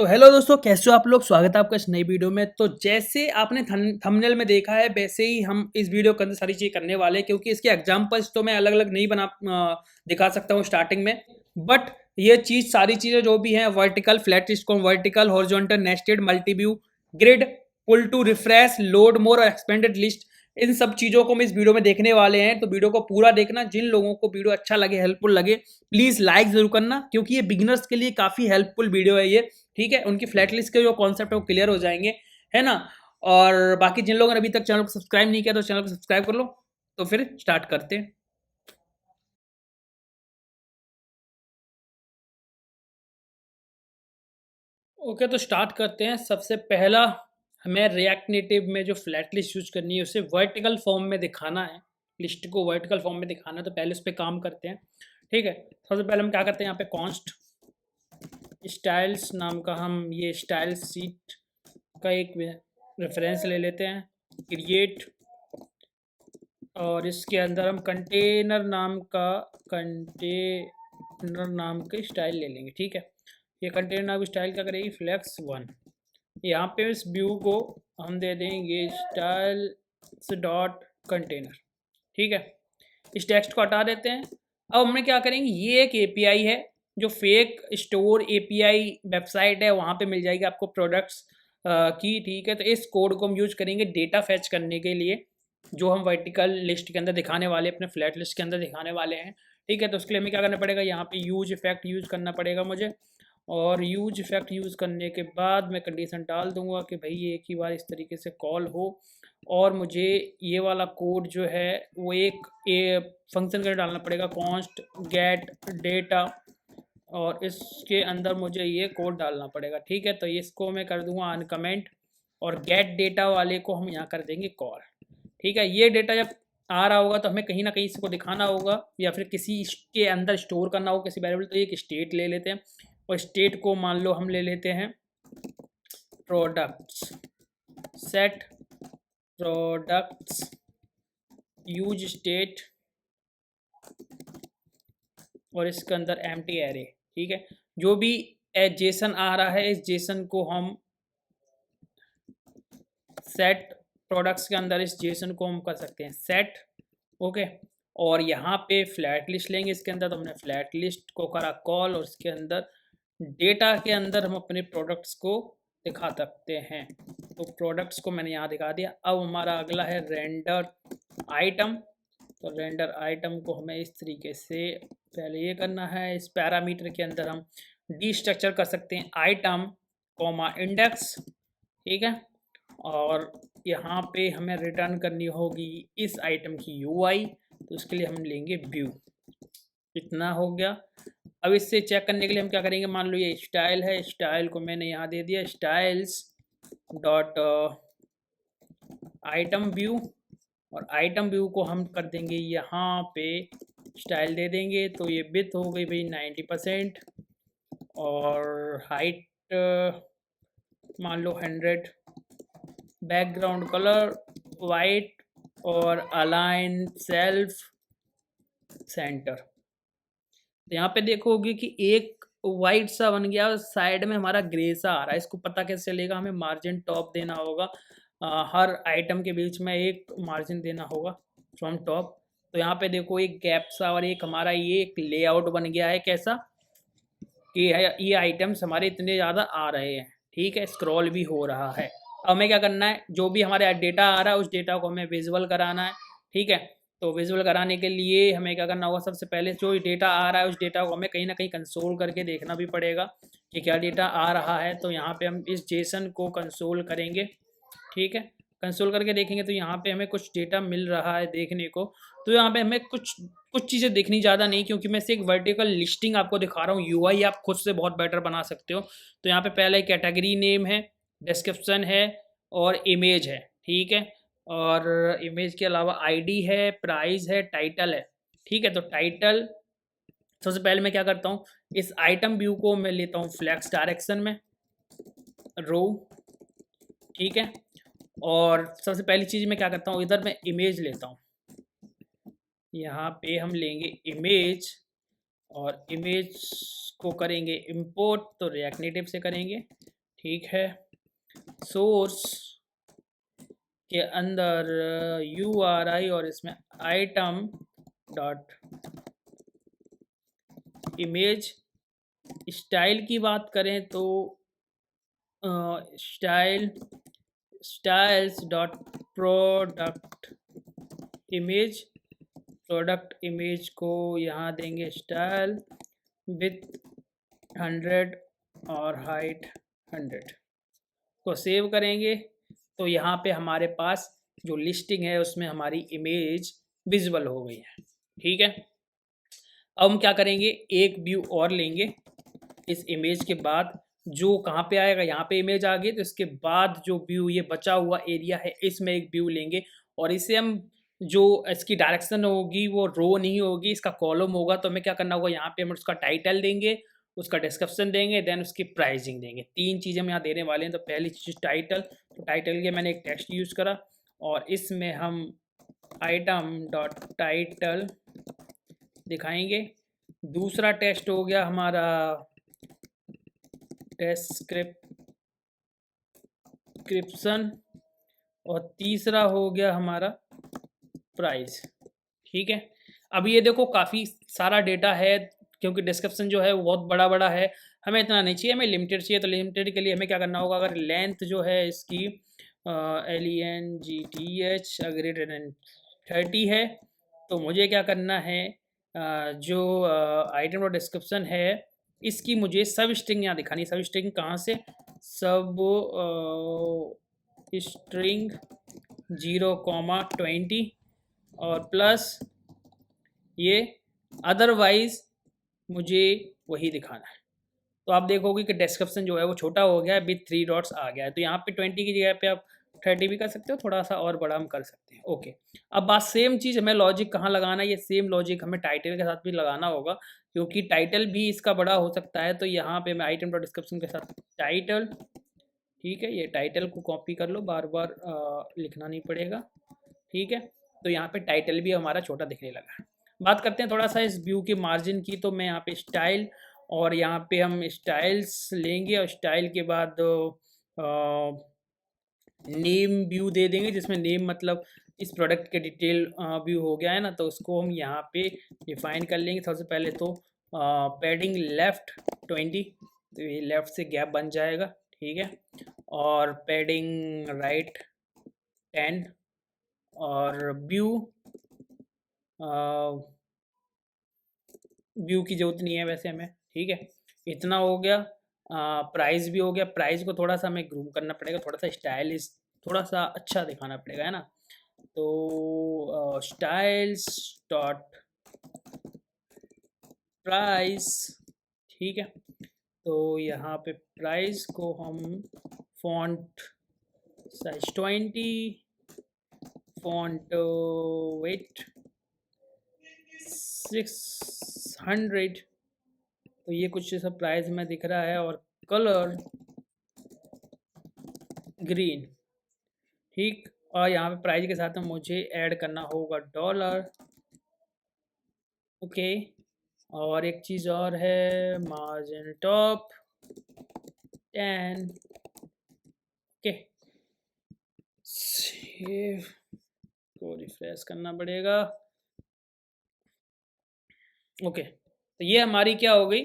तो हेलो दोस्तों, कैसे हो आप लोग। स्वागत है आपका इस नई वीडियो में। तो जैसे आपने थंबनेल में देखा है, वैसे ही हम इस वीडियो के अंदर सारी चीज़ें करने वाले हैं, क्योंकि इसके एग्जांपल्स तो मैं अलग अलग नहीं दिखा सकता हूँ स्टार्टिंग में। बट ये चीज़ सारी चीज़ें जो भी हैं, vertical flat list, vertical horizontal nested multiview grid, pull to refresh, load more और एक्सपेंडेड लिस्ट, इन सब चीज़ों को हम इस वीडियो में देखने वाले हैं। तो वीडियो को पूरा देखना। जिन लोगों को वीडियो अच्छा लगे, हेल्पफुल लगे, प्लीज़ लाइक ज़रूर करना, क्योंकि ये बिगिनर्स के लिए काफ़ी हेल्पफुल वीडियो है ये। ठीक है, उनकी फ्लैट लिस्ट के जो कॉन्सेप्ट है वो क्लियर हो जाएंगे, है ना। और बाकी जिन लोगों ने अभी तक चैनल को सब्सक्राइब नहीं किया तो चैनल को सब्सक्राइब कर लो। तो फिर स्टार्ट करते हैं। ओके, तो स्टार्ट करते हैं। सबसे पहला, हमें रिएक्ट नेटिव में जो फ्लैट लिस्ट यूज करनी है उसे वर्टिकल फॉर्म में दिखाना है। लिस्ट को वर्टिकल फॉर्म में दिखाना है, तो पहले उस पर काम करते हैं। ठीक है, सबसे पहले हम क्या करते हैं, यहाँ पे कॉन्स्ट स्टाइल्स नाम का हम ये स्टाइल सीट का एक रेफरेंस ले लेते हैं, क्रिएट, और इसके अंदर हम कंटेनर नाम के स्टाइल ले लेंगे। ठीक है, ये कंटेनर नाम की स्टाइल क्या करेगी, फ्लेक्स वन। यहाँ पे इस व्यू को हम दे देंगे स्टाइल्स डॉट कंटेनर। ठीक है, इस टेक्स्ट को हटा देते हैं। अब हमने क्या करेंगे, ये एक एपीआई है जो फेक स्टोर एपीआई वेबसाइट है, वहाँ पे मिल जाएगी आपको प्रोडक्ट्स की। ठीक है, तो इस कोड को हम यूज करेंगे डेटा फैच करने के लिए, जो हम वर्टिकल लिस्ट के अंदर दिखाने वाले, अपने फ्लैट लिस्ट के अंदर दिखाने वाले हैं। ठीक है, तो उसके लिए हमें क्या करना पड़ेगा, यहाँ पे यूज इफेक्ट यूज करना पड़ेगा मुझे, और यूज इफेक्ट यूज़ करने के बाद मैं कंडीशन डाल दूंगा कि भाई ये एक ही बार इस तरीके से कॉल हो, और मुझे ये वाला कोड जो है वो एक फंक्शन के डालना पड़ेगा, कॉन्स्ट गेट डेटा, और इसके अंदर मुझे ये कोड डालना पड़ेगा। ठीक है, तो इसको मैं कर दूंगा अनकमेंट, और गेट डेटा वाले को हम यहाँ कर देंगे कॉल। ठीक है, ये डेटा जब आ रहा होगा तो हमें कहीं ना कहीं इसको दिखाना होगा, या फिर किसी के अंदर स्टोर करना होगा किसी वेरिएबल। तो एक स्टेट ले लेते हैं, और स्टेट को मान लो हम ले लेते हैं products, set products use state, और इसके अंदर एम्प्टी एरे। ठीक है, जो भी जेसन आ रहा है, इस जेसन को हम सेट प्रोडक्ट्स के अंदर, इस जेसन को हम कर सकते हैं सेट। ओके, और यहाँ पे फ्लैट लिस्ट लेंगे इसके अंदर, तो हमने फ्लैट लिस्ट को करा कॉल, और इसके अंदर डेटा के अंदर हम अपने प्रोडक्ट्स को दिखा सकते हैं। तो प्रोडक्ट्स को मैंने यहाँ दिखा दिया। अब हमारा अगला है रेंडर आइटम। तो रेंडर आइटम को हमें इस तरीके से पहले ये करना है, इस पैरामीटर के अंदर हम डी स्ट्रक्चर कर सकते हैं आइटम कॉमा इंडेक्स। ठीक है, और यहाँ पे हमें रिटर्न करनी होगी इस आइटम की यूआई, तो उसके लिए हम लेंगे व्यू। इतना हो गया। अब इससे चेक करने के लिए हम क्या करेंगे, मान लो ये स्टाइल है, स्टाइल को मैंने यहाँ दे दिया स्टाइल्स डॉट आइटम व्यू, और आइटम व्यू को हम कर देंगे यहाँ पे स्टाइल दे देंगे। तो ये विड्थ हो गई भाई 90%, और हाइट मान लो 100, बैकग्राउंड कलर वाइट, और अलाइन सेल्फ सेंटर। तो यहाँ पे देखोगे कि एक वाइट सा बन गया और साइड में हमारा ग्रे सा आ रहा है। इसको पता कैसे चलेगा, हमें मार्जिन टॉप देना होगा, हर आइटम के बीच में एक मार्जिन देना होगा फ्रॉम टॉप। तो यहाँ पे देखो एक गैप सा, और एक हमारा ये एक लेआउट बन गया है कैसा कि ये आइटम्स हमारे इतने ज़्यादा आ रहे हैं। ठीक है, स्क्रॉल भी हो रहा है। अब हमें क्या करना है, जो भी हमारे डेटा आ रहा है उस डेटा को हमें विजुअल कराना है। ठीक है, तो विजुअल कराने के लिए हमें क्या करना होगा, सबसे पहले जो डेटा आ रहा है उस डेटा को हमें कहीं ना कहीं कंसोल करके देखना भी पड़ेगा कि क्या डेटा आ रहा है। तो यहाँ पे हम इस जेसन को कंसोल करेंगे। ठीक है, कंसोल करके देखेंगे तो यहाँ पे हमें कुछ डेटा मिल रहा है देखने को। तो यहाँ पे हमें कुछ कुछ चीज़ें देखनी ज़्यादा नहीं, क्योंकि मैं सिर्फ वर्टिकल लिस्टिंग आपको दिखा रहा हूँ। यूआई आप खुद से बहुत बेटर बना सकते हो। तो यहाँ पे पहले कैटेगरी नेम है, डिस्क्रिप्शन है, और इमेज है। ठीक है, और इमेज के अलावा आईडी है, प्राइस है, टाइटल है। ठीक है, तो टाइटल सबसे पहले मैं क्या करता हूँ, इस आइटम व्यू को मैं लेता हूँ फ्लैक्स डायरेक्शन में, रो। ठीक है, और सबसे पहली चीज़ मैं क्या करता हूँ, इधर मैं इमेज लेता हूँ। यहाँ पे हम लेंगे इमेज, और इमेज को करेंगे इंपोर्ट, तो रिएक्ट नेटिव से करेंगे। ठीक है। सोर्स के अंदर URI और इसमें आइटम डॉट इमेज। स्टाइल की बात करें तो styles dot product image. Product image को यहाँ देंगे स्टाइल विथ 100 और हाइट 100 को सेव करेंगे। तो यहाँ पे हमारे पास जो लिस्टिंग है उसमें हमारी इमेज विजिबल हो गई है। ठीक है, अब हम क्या करेंगे, एक व्यू और लेंगे। इस इमेज के बाद जो कहाँ पे आएगा, यहाँ पे इमेज आ गई, तो इसके बाद जो व्यू ये बचा हुआ एरिया है इसमें एक व्यू लेंगे और इसे हम जो इसकी डायरेक्शन होगी वो रो नहीं होगी, इसका कॉलम होगा। तो हमें क्या करना होगा, यहाँ पे हम उसका टाइटल देंगे, उसका डिस्क्रिप्शन देंगे, देन उसकी प्राइसिंग देंगे। तीन चीज़ें हम यहाँ देने वाले हैं। तो पहली चीज़ टाइटल, तो टाइटल के मैंने एक टेक्स्ट यूज़ करा और इसमें हम आइटम डॉट टाइटल दिखाएंगे। दूसरा टेक्स्ट हो गया हमारा डिस्क्रिप्शन और तीसरा हो गया हमारा प्राइस। ठीक है, अब ये देखो काफ़ी सारा डेटा है क्योंकि डिस्क्रिप्शन जो है वो बहुत बड़ा बड़ा है, हमें इतना नहीं चाहिए, हमें लिमिटेड चाहिए। तो लिमिटेड के लिए हमें क्या करना होगा, अगर लेंथ जो है इसकी LENGTH ग्रेटर देन 30 है तो मुझे क्या करना है, जो आइटम और डिस्क्रिप्शन है इसकी मुझे सब स्ट्रिंग यहाँ दिखानी। सब स्ट्रिंग कहाँ से, सब स्ट्रिंग 0,20 और प्लस ये अदरवाइज मुझे वही दिखाना है। तो आप देखोगे कि डिस्क्रिप्शन जो है वो छोटा हो गया है, विथ 3 डॉट्स आ गया है। तो यहाँ पे 20 की जगह पे आप 30 भी कर सकते हो, थोड़ा सा और बड़ा हम कर सकते हैं। ओके, अब बात सेम चीज़ हमें लॉजिक कहाँ लगाना है, ये सेम लॉजिक हमें टाइटल के साथ भी लगाना होगा क्योंकि टाइटल भी इसका बड़ा हो सकता है। तो यहाँ पे मैं आइटम डॉट डिस्क्रिप्शन के साथ टाइटल, ठीक है, ये टाइटल को कॉपी कर लो, बार बार लिखना नहीं पड़ेगा। ठीक है, तो यहाँ पे टाइटल भी हमारा छोटा दिखने लगा है। बात करते हैं थोड़ा सा इस व्यू के मार्जिन की। तो मैं यहाँ पे स्टाइल और यहाँ पे हम स्टाइल्स लेंगे और स्टाइल के बाद नेम व्यू दे देंगे, जिसमें नेम मतलब इस प्रोडक्ट के डिटेल व्यू हो गया है ना, तो उसको हम यहाँ पे डिफाइन कर लेंगे। सबसे पहले तो पैडिंग लेफ्ट 20, तो ये लेफ्ट से गैप बन जाएगा। ठीक है, और पैडिंग राइट 10 और व्यू व्यू की जरूरत नहीं है वैसे हमें। ठीक है, इतना हो गया। प्राइस भी हो गया। प्राइस को थोड़ा सा हमें ग्रूम करना पड़ेगा, थोड़ा सा स्टाइलिश, थोड़ा सा अच्छा दिखाना पड़ेगा, है ना। तो स्टाइल्स डॉट प्राइस, ठीक है, तो यहाँ पे प्राइस को हम फॉन्ट साइज 20, फॉन्ट वेट 600, तो ये कुछ ऐसा प्राइस में दिख रहा है और कलर ग्रीन। ठीक, और यहाँ पे प्राइस के साथ में मुझे ऐड करना होगा डॉलर। ओके, और एक चीज़ और है, मार्जिन टॉप 10। ओके, सेव को रिफ्रेश करना पड़ेगा। ओके, तो ये हमारी क्या हो गई,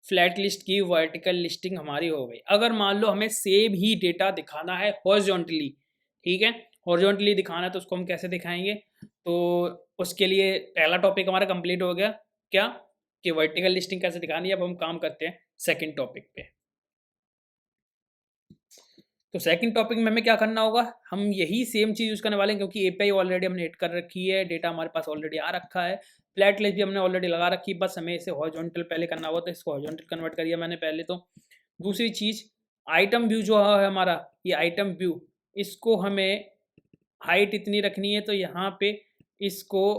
फ्लैट लिस्ट की वर्टिकल लिस्टिंग हमारी हो गई। अगर मान लो हमें सेम ही डेटा दिखाना है हॉरिजॉन्टली, ठीक है, हॉरिजॉन्टली दिखाना है तो उसको हम कैसे दिखाएंगे। तो उसके लिए पहला टॉपिक हमारा कंप्लीट हो गया, क्या कि वर्टिकल लिस्टिंग कैसे दिखानी है। अब हम काम करते हैं सेकंड टॉपिक पे। तो सेकंड टॉपिक में हमें क्या करना होगा, हम यही सेम चीज़ यूज़ करने वाले हैं क्योंकि एपीआई ऑलरेडी हमने ऐड कर रखी है, डेटा हमारे पास ऑलरेडी आ रखा है, फ्लैट लिस्ट भी हमने ऑलरेडी लगा रखी है। बस हमें इसे हॉरिजॉन्टल पहले करना होगा, तो इसको हॉरिजॉन्टल कन्वर्ट करिए मैंने पहले। तो दूसरी चीज़, आइटम व्यू जो है हमारा, ये आइटम व्यू, इसको हमें हाइट इतनी रखनी है, तो यहाँ पे इसको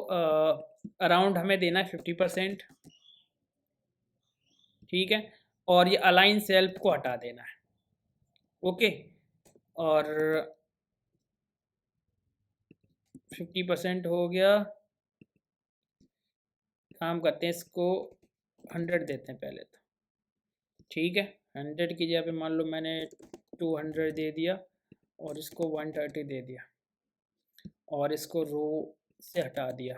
अराउंड हमें देना है 50%। ठीक है, और ये अलाइन सेल्फ को हटा देना है। ओके, और 50% हो गया। काम करते हैं, इसको 100 देते हैं पहले तो। ठीक है, 100 की जगह पे मान लो मैंने 200 दे दिया और इसको 130 दे दिया और इसको रो से हटा दिया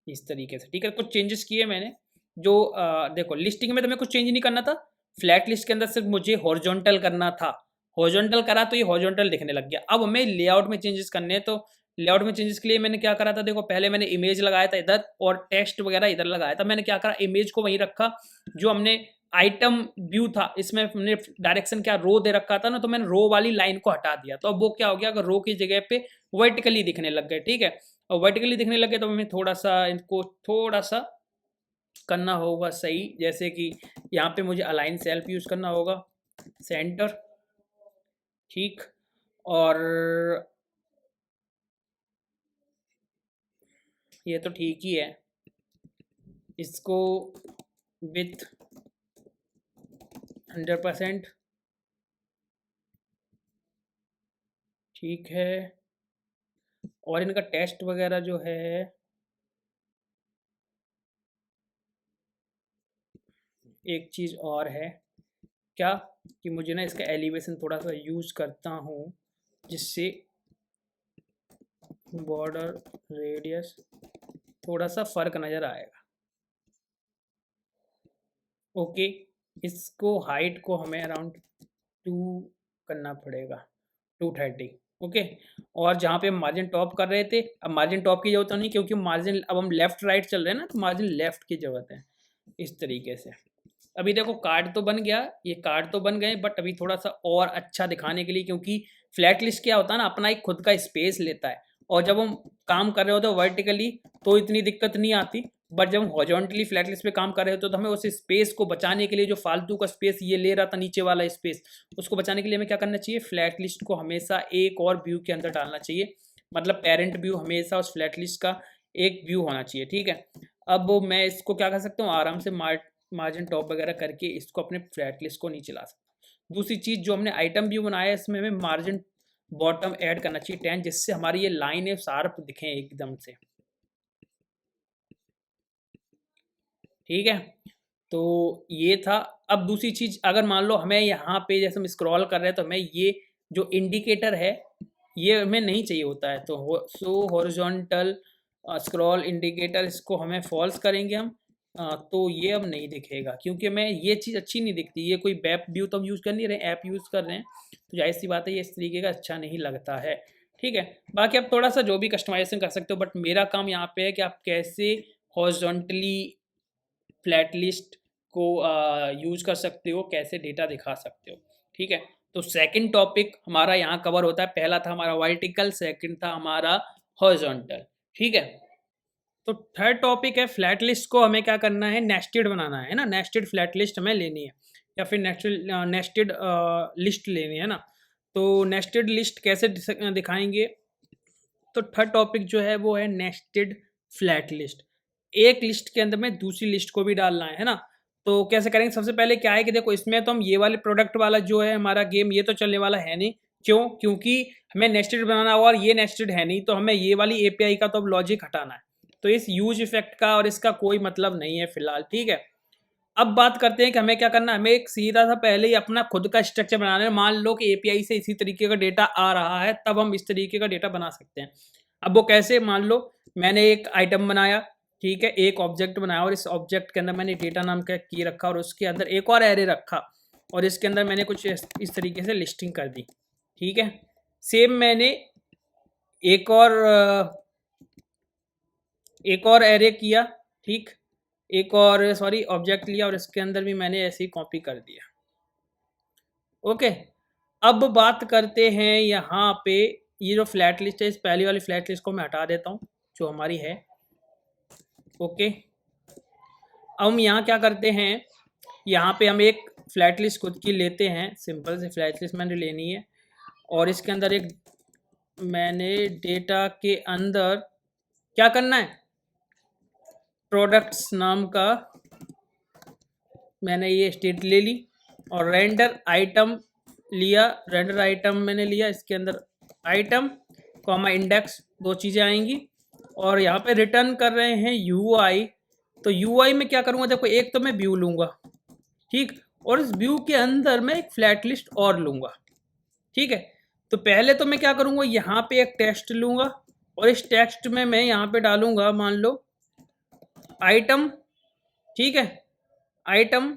इस तरीके से। ठीक है, कुछ चेंजेस किए मैंने जो देखो लिस्टिंग में तो मैं कुछ चेंज नहीं करना था, फ्लैट लिस्ट के अंदर सिर्फ मुझे हॉरिजॉन्टल करना था, हॉरिजॉन्टल करा तो ये हॉरिजॉन्टल दिखने लग गया। अब हमें लेआउट में चेंजेस करने हैं, तो लेआउट में चेंजेस के लिए मैंने क्या करा था, देखो पहले मैंने इमेज लगाया था इधर और टेक्स्ट वगैरह इधर लगाया था। मैंने क्या करा, इमेज को वहीं रखा जो हमने आइटम व्यू था, इसमें हमने डायरेक्शन क्या रो दे रखा था ना, तो मैंने रो वाली लाइन को हटा दिया। तो अब वो क्या हो गया, अगर रो की जगह पे वर्टिकली दिखने लग गए। ठीक है, और वर्टिकली दिखने लगे तो हमें थोड़ा सा इनको थोड़ा सा करना होगा सही, जैसे कि यहाँ पे मुझे अलाइन सेल्फ यूज करना होगा, सेंटर। ठीक, और ये तो ठीक ही है, इसको विथ 100%। ठीक है, और इनका टेस्ट वगैरह जो है एक चीज़ और है क्या, कि मुझे ना इसका एलिवेशन थोड़ा सा यूज़ करता हूँ जिससे बॉर्डर रेडियस थोड़ा सा फ़र्क नज़र आएगा। ओके, इसको हाइट को हमें अराउंड 2 करना पड़ेगा, 230। ओके, और जहाँ पे हम मार्जिन टॉप कर रहे थे, अब मार्जिन टॉप की ज़रूरत नहीं क्योंकि मार्जिन अब हम लेफ़्ट राइट चल रहे हैं ना, तो मार्जिन लेफ़्ट की ज़रूरत है इस तरीके से। अभी देखो कार्ड तो बन गया, ये कार्ड तो बन गए, बट अभी थोड़ा सा और अच्छा दिखाने के लिए, क्योंकि फ्लैट लिस्ट क्या होता है ना, अपना एक खुद का स्पेस लेता है, और जब हम काम कर रहे होते हैं वर्टिकली तो इतनी दिक्कत नहीं आती, बट जब हम हॉरिजॉन्टली फ्लैट लिस्ट पे काम कर रहे होते तो हमें उस स्पेस को बचाने के लिए, जो फालतू का स्पेस ये ले रहा था नीचे वाला स्पेस, उसको बचाने के लिए हमें क्या करना चाहिए, फ्लैट लिस्ट को हमेशा एक और व्यू के अंदर डालना चाहिए, मतलब पेरेंट व्यू हमेशा उस फ्लैट लिस्ट का एक व्यू होना चाहिए। ठीक है, अब मैं इसको क्या कर सकता हूँ, आराम से मार्जिन टॉप वगैरह करके इसको अपने फ्लैट लिस्ट को नीचे ला सकता हूँ। दूसरी चीज़ जो हमने आइटम व्यू बनाया है, इसमें हमें मार्जिन बॉटम ऐड करना चाहिए 10, जिससे हमारी ये लाइन है शार्प दिखें एकदम से। ठीक है, तो ये था। अब दूसरी चीज़, अगर मान लो हमें यहाँ पे जैसे हम स्क्रॉल कर रहे हैं तो हमें ये जो इंडिकेटर है ये हमें नहीं चाहिए होता है, तो सो हॉरिजॉन्टल स्क्रॉल इंडिकेटर, इसको हमें फॉल्स करेंगे हम, तो ये अब नहीं दिखेगा क्योंकि मैं ये चीज़ अच्छी नहीं दिखती, ये कोई वेब व्यू तो हम यूज़ कर नहीं रहे, ऐप यूज़ कर रहे हैं, तो जाहिर सी बात है ये इस तरीके का अच्छा नहीं लगता है। ठीक है, बाकी आप थोड़ा सा जो भी कस्टमाइजेशन कर सकते हो, बट मेरा काम यहाँ पे है कि आप कैसे हॉरिजॉन्टली फ्लैट लिस्ट को यूज़ कर सकते हो, कैसे डेटा दिखा सकते हो। ठीक है, तो सेकंड टॉपिक हमारा यहाँ कवर होता है, पहला था हमारा वर्टिकल, सेकंड था हमारा हॉरिजॉन्टल। ठीक है, तो थर्ड टॉपिक है फ्लैट लिस्ट को हमें क्या करना है, नेस्टेड बनाना है ना, नेस्टेड फ्लैट लिस्ट हमें लेनी है, या फिर नेस्टेड लिस्ट लेनी है ना। तो नेस्टेड लिस्ट कैसे दिखाएंगे, तो थर्ड टॉपिक जो है वो है नेस्टेड फ्लैट लिस्ट, एक लिस्ट के अंदर में दूसरी लिस्ट को भी डालना है ना। तो कैसे करेंगे, सबसे पहले क्या है कि देखो इसमें तो हम ये वाले प्रोडक्ट वाला जो है हमारा गेम, ये तो चलने वाला है नहीं, क्यों, क्योंकि हमें नेस्टेड बनाना होगा और ये नेस्टेड है नहीं, तो हमें ये वाली एपीआई का तो अब लॉजिक हटाना है, तो इस यूज इफेक्ट का और इसका कोई मतलब नहीं है फिलहाल। ठीक है, अब बात करते हैं कि हमें क्या करना है, हमें एक सीधा सा पहले ही अपना खुद का स्ट्रक्चर बनाना है। मान लो कि एपीआई से इसी तरीके का डेटा आ रहा है, तब हम इस तरीके का डेटा बना सकते हैं। अब वो कैसे, मान लो मैंने एक आइटम बनाया, ठीक है, एक ऑब्जेक्ट बनाया, और इस ऑब्जेक्ट के अंदर मैंने डेटा नाम का की रखा, और उसके अंदर एक और एरे रखा, और इसके अंदर मैंने कुछ इस तरीके से लिस्टिंग कर दी। ठीक है, सेम मैंने एक और एरे किया, ठीक, एक और ऑब्जेक्ट लिया, और इसके अंदर भी मैंने ऐसे ही कॉपी कर दिया। ओके, अब बात करते हैं यहाँ पे, ये जो फ्लैट लिस्ट है, इस पहली वाली फ्लैट लिस्ट को मैं हटा देता हूँ जो हमारी है। ओके, अब हम यहाँ क्या करते हैं, यहाँ पे हम एक फ्लैट लिस्ट खुद की लेते हैं, सिंपल से फ्लैट लिस्ट मैंने लेनी है, और इसके अंदर एक मैंने डेटा के अंदर क्या करना है, प्रोडक्ट्स नाम का मैंने ये स्टेट ले ली, और रेंडर आइटम लिया, रेंडर आइटम मैंने लिया, इसके अंदर आइटम कॉमा इंडेक्स, दो चीज़ें आएंगी, और यहाँ पे रिटर्न कर रहे हैं यूआई। तो यूआई में क्या करूँगा, देखो एक तो मैं व्यू लूँगा, ठीक, और इस व्यू के अंदर मैं एक फ्लैट लिस्ट और लूँगा, ठीक है। तो पहले तो मैं क्या करूँगा, यहाँ पे एक टेक्स्ट लूँगा और इस टेक्स्ट में मैं यहाँ पे डालूँगा, मान लो आइटम, ठीक है, आइटम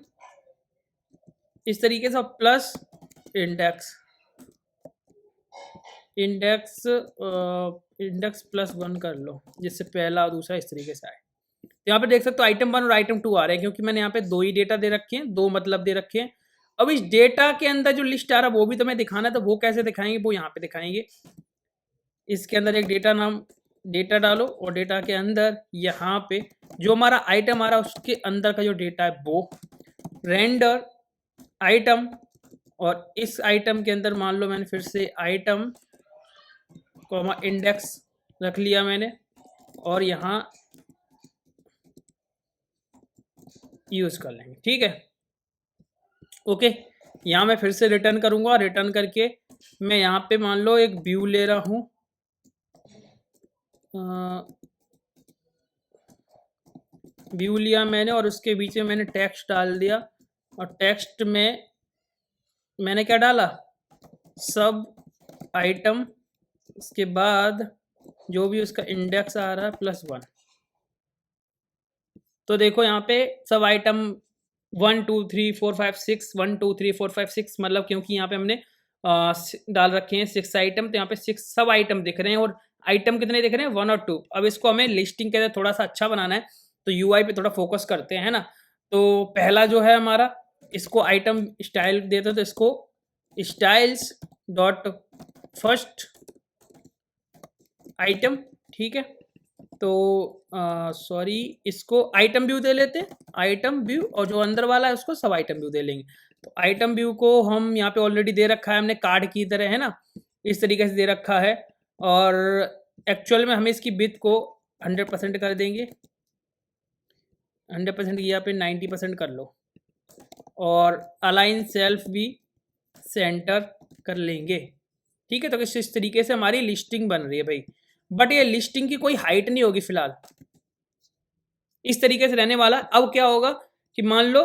इस तरीके से, प्लस इंडेक्स, इंडेक्स +1 कर लो, जिससे पहला और दूसरा इस तरीके से आए। तो यहाँ पे देख सकते हो आइटम 1 और आइटम 2 आ रहे हैं, क्योंकि मैंने यहाँ पे दो ही डेटा दे रखे हैं, दो मतलब दे रखे हैं। अब इस डेटा के अंदर जो लिस्ट आ रहा है वो भी तुम्हें दिखाना है, तो वो कैसे दिखाएंगे, वो यहाँ पे दिखाएंगे। इसके अंदर एक डेटा नाम, डेटा डालो और डेटा के अंदर यहाँ पे जो हमारा आइटम आ रहा है उसके अंदर का जो डेटा है वो रेंडर आइटम, और इस आइटम के अंदर मान लो मैंने फिर से आइटम कॉमा इंडेक्स रख लिया मैंने, और यहाँ यूज कर लेंगे, ठीक है। ओके, यहाँ मैं फिर से रिटर्न करूँगा, रिटर्न करके मैं यहाँ पे मान लो एक व्यू ले रहा हूँ, व्यू लिया मैंने और उसके बीच में मैंने टेक्स्ट डाल दिया, और टेक्स्ट में मैंने क्या डाला, सब आइटम, उसके बाद जो भी उसका इंडेक्स आ रहा है +1। तो देखो यहाँ पे सब आइटम 1 2 3 4 5 6 1 2 3 4 5 6, मतलब क्योंकि यहाँ पे हमने डाल रखे हैं 6 आइटम, तो यहाँ पे 6 सब आइटम दिख रहे हैं, और आइटम कितने दिख रहे हैं, 1 और 2। अब इसको हमें लिस्टिंग के अंदर थोड़ा सा अच्छा बनाना है, तो यूआई पे थोड़ा फोकस करते हैं, है ना। तो पहला जो है हमारा, इसको आइटम स्टाइल देते, तो इसको स्टाइल्स डॉट फर्स्ट आइटम, ठीक है। तो सॉरी, इसको आइटम व्यू दे लेते हैं, आइटम व्यू, और जो अंदर वाला है उसको सब आइटम व्यू दे लेंगे। तो आइटम व्यू को हम यहाँ पे ऑलरेडी दे रखा है हमने, कार्ड की तरह, है ना, इस तरीके से दे रखा है। और एक्चुअल में हमें इसकी विड्थ को 100% कर देंगे, 100% यहाँ पे 90% कर लो, और अलाइन सेल्फ भी सेंटर कर लेंगे, ठीक है। तो इस तरीके से हमारी लिस्टिंग बन रही है भाई, बट ये लिस्टिंग की कोई हाइट नहीं होगी फिलहाल, इस तरीके से रहने वाला। अब क्या होगा कि मान लो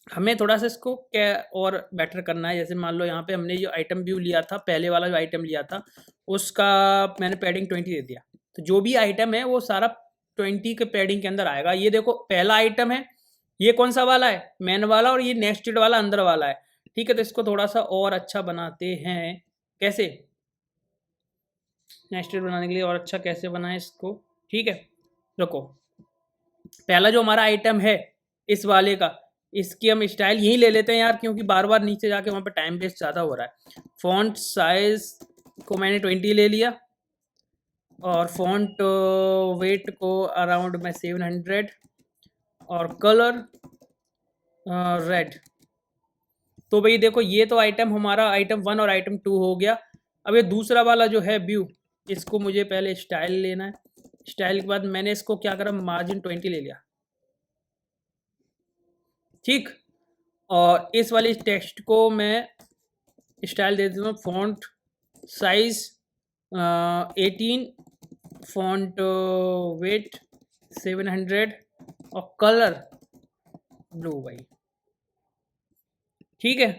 हमें थोड़ा सा इसको क्या और बेटर करना है, जैसे मान लो यहाँ पे हमने जो आइटम व्यू लिया था, पहले वाला जो आइटम लिया था उसका मैंने पैडिंग 20 दे दिया, तो जो भी आइटम है वो सारा 20 के पैडिंग के अंदर आएगा। ये देखो पहला आइटम है, ये कौन सा वाला है, मैन वाला, और ये नेस्टेड वाला अंदर वाला है, ठीक है। तो इसको थोड़ा सा और अच्छा बनाते हैं, कैसे, नेस्टेड बनाने के लिए और अच्छा कैसे बनाएं इसको, ठीक है। रुको, पहला जो हमारा आइटम है इस वाले का, इसकी हम स्टाइल यही ले लेते हैं यार, क्योंकि बार बार नीचे जाके वहाँ पे टाइम वेस्ट ज़्यादा हो रहा है। फॉन्ट साइज को मैंने 20 ले लिया, और फॉन्ट वेट को अराउंड मैं 700, और कलर रेड। तो भाई देखो ये तो आइटम हमारा आइटम 1 और आइटम 2 हो गया। अब ये दूसरा वाला जो है व्यू, इसको मुझे पहले स्टाइल लेना है, स्टाइल के बाद मैंने इसको क्या करा, मार्जिन 20 ले लिया, ठीक। और इस वाली टेक्स्ट को मैं स्टाइल दे देता हूँ फॉन्ट साइज 18, फॉन्ट वेट 700, और कलर ब्लू भाई, ठीक है।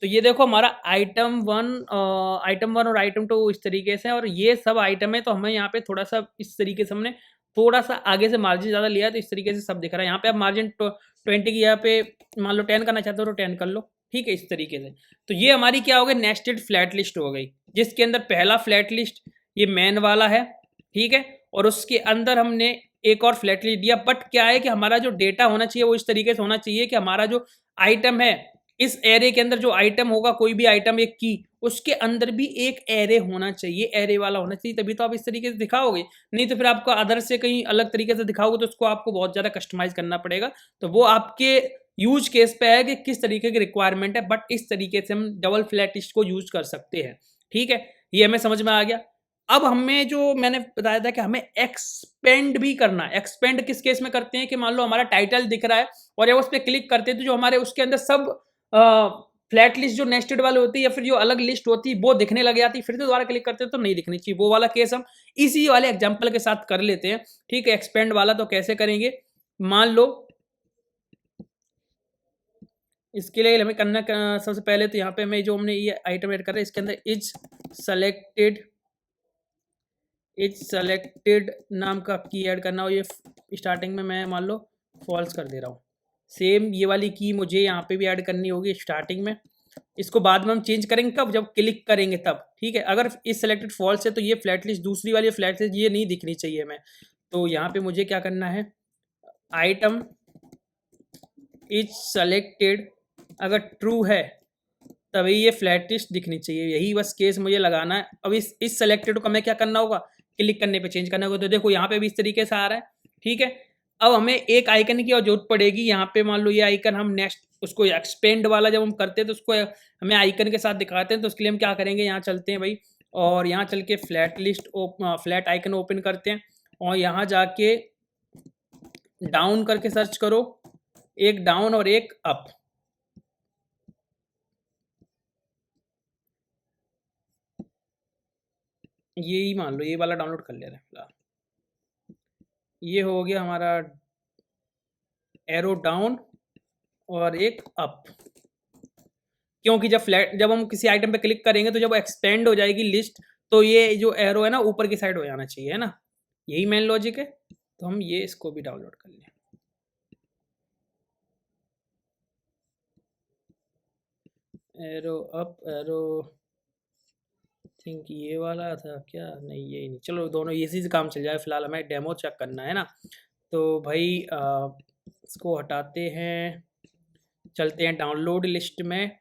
तो ये देखो हमारा आइटम 1 और आइटम 2 इस तरीके से, और ये सब आइटम है। तो हमें यहाँ पे थोड़ा सा इस तरीके से हमने थोड़ा सा आगे से मार्जिन ज़्यादा लिया, तो इस तरीके से सब दिख रहा है। यहाँ पे आप मार्जिन 20 की यहाँ पे मान लो 10 करना चाहते हो तो 10 कर लो, ठीक है, इस तरीके से। तो ये हमारी क्या हो गई, नेस्टेड फ्लैट लिस्ट हो गई, जिसके अंदर पहला फ्लैट लिस्ट ये मैन वाला है, ठीक है, और उसके अंदर हमने एक और फ्लैट लिस्ट दिया। बट क्या है कि हमारा जो डेटा होना चाहिए वो इस तरीके से होना चाहिए कि हमारा जो आइटम है, इस एरे के अंदर जो आइटम होगा, कोई भी आइटम एक की, उसके अंदर भी एक एरे होना चाहिए, एरे वाला होना चाहिए, तभी तो आप इस तरीके से दिखाओगे। नहीं तो फिर आपको अदर से कहीं अलग तरीके से दिखाओगे तो उसको आपको बहुत ज़्यादा कस्टमाइज करना पड़ेगा। तो वो आपके यूज केस पे है कि किस तरीके की रिक्वायरमेंट है, बट इस तरीके से हम डबल फ्लैट लिस्ट को यूज कर सकते हैं, ठीक है। ये हमें समझ में आ गया। अब हमें जो मैंने बताया था कि हमें एक्सपेंड भी करना है। एक्सपेंड किस केस में करते हैं कि मान लो हमारा टाइटल दिख रहा है और जब उस पर क्लिक करते हैं तो जो हमारे उसके अंदर सब फ्लैट लिस्ट जो नेस्टेड वाले होती है या फिर जो अलग लिस्ट होती है वो दिखने लग जाती है, फिर से दोबारा क्लिक करते हैं तो नहीं दिखनी चाहिए। वो वाला केस हम इसी वाले एग्जांपल के साथ कर लेते हैं, ठीक है। एक्सपेंड वाला तो कैसे करेंगे, मान लो इसके लिए हमें करना सबसे पहले तो यहाँ पे हमें जो हमने ये आइटम ऐड कर रहे हैं इसके अंदर इज सेलेक्टेड नाम का की ऐड करना हो। ये स्टार्टिंग में मैं मान लो फॉल्स कर दे रहा हूँ। सेम ये वाली की मुझे यहाँ पे भी ऐड करनी होगी स्टार्टिंग में। इसको बाद में हम चेंज करेंगे कब, जब क्लिक करेंगे तब, ठीक है। अगर इस सेलेक्टेड फॉल्स है तो ये फ्लैट लिस्ट, दूसरी वाली फ्लैट लिस्ट ये नहीं दिखनी चाहिए हमें। तो यहाँ पे मुझे क्या करना है, आइटम इज सेलेक्टेड अगर ट्रू है तभी ये फ्लैट लिस्ट दिखनी चाहिए, यही बस केस मुझे लगाना है। अब इस सेलेक्टेड को हमें क्या करना होगा, क्लिक करने पे चेंज करना होगा। तो देखो यहाँ पे भी इस तरीके से आ रहा है, ठीक है। अब हमें एक आइकन की और जरूरत पड़ेगी। यहाँ पे मान लो ये आइकन हम नेक्स्ट उसको एक्सपेंड वाला जब हम करते हैं तो उसको हमें आइकन के साथ दिखाते हैं। तो उसके लिए हम क्या करेंगे, यहाँ चलते हैं भाई और यहाँ चल के फ्लैट आइकन ओपन करते हैं और यहाँ जाके डाउन करके सर्च करो, एक डाउन और एक अप। यही मान लो ये वाला डाउनलोड कर ले रहे हैं फिलहाल। ये हो गया हमारा एरो डाउन और एक अप, क्योंकि जब हम किसी आइटम पे क्लिक करेंगे तो जब एक्सपेंड हो जाएगी लिस्ट तो ये जो एरो है ना ऊपर की साइड हो जाना चाहिए, है ना। यही मेन लॉजिक है। तो हम ये इसको भी डाउनलोड कर लें। एरो अप, एरो थिंक ये वाला था क्या, नहीं यही नहीं, चलो दोनों इसी से काम चल जाए। फिलहाल हमें डेमो चेक करना है ना। तो भाई इसको हटाते हैं, चलते हैं डाउनलोड लिस्ट में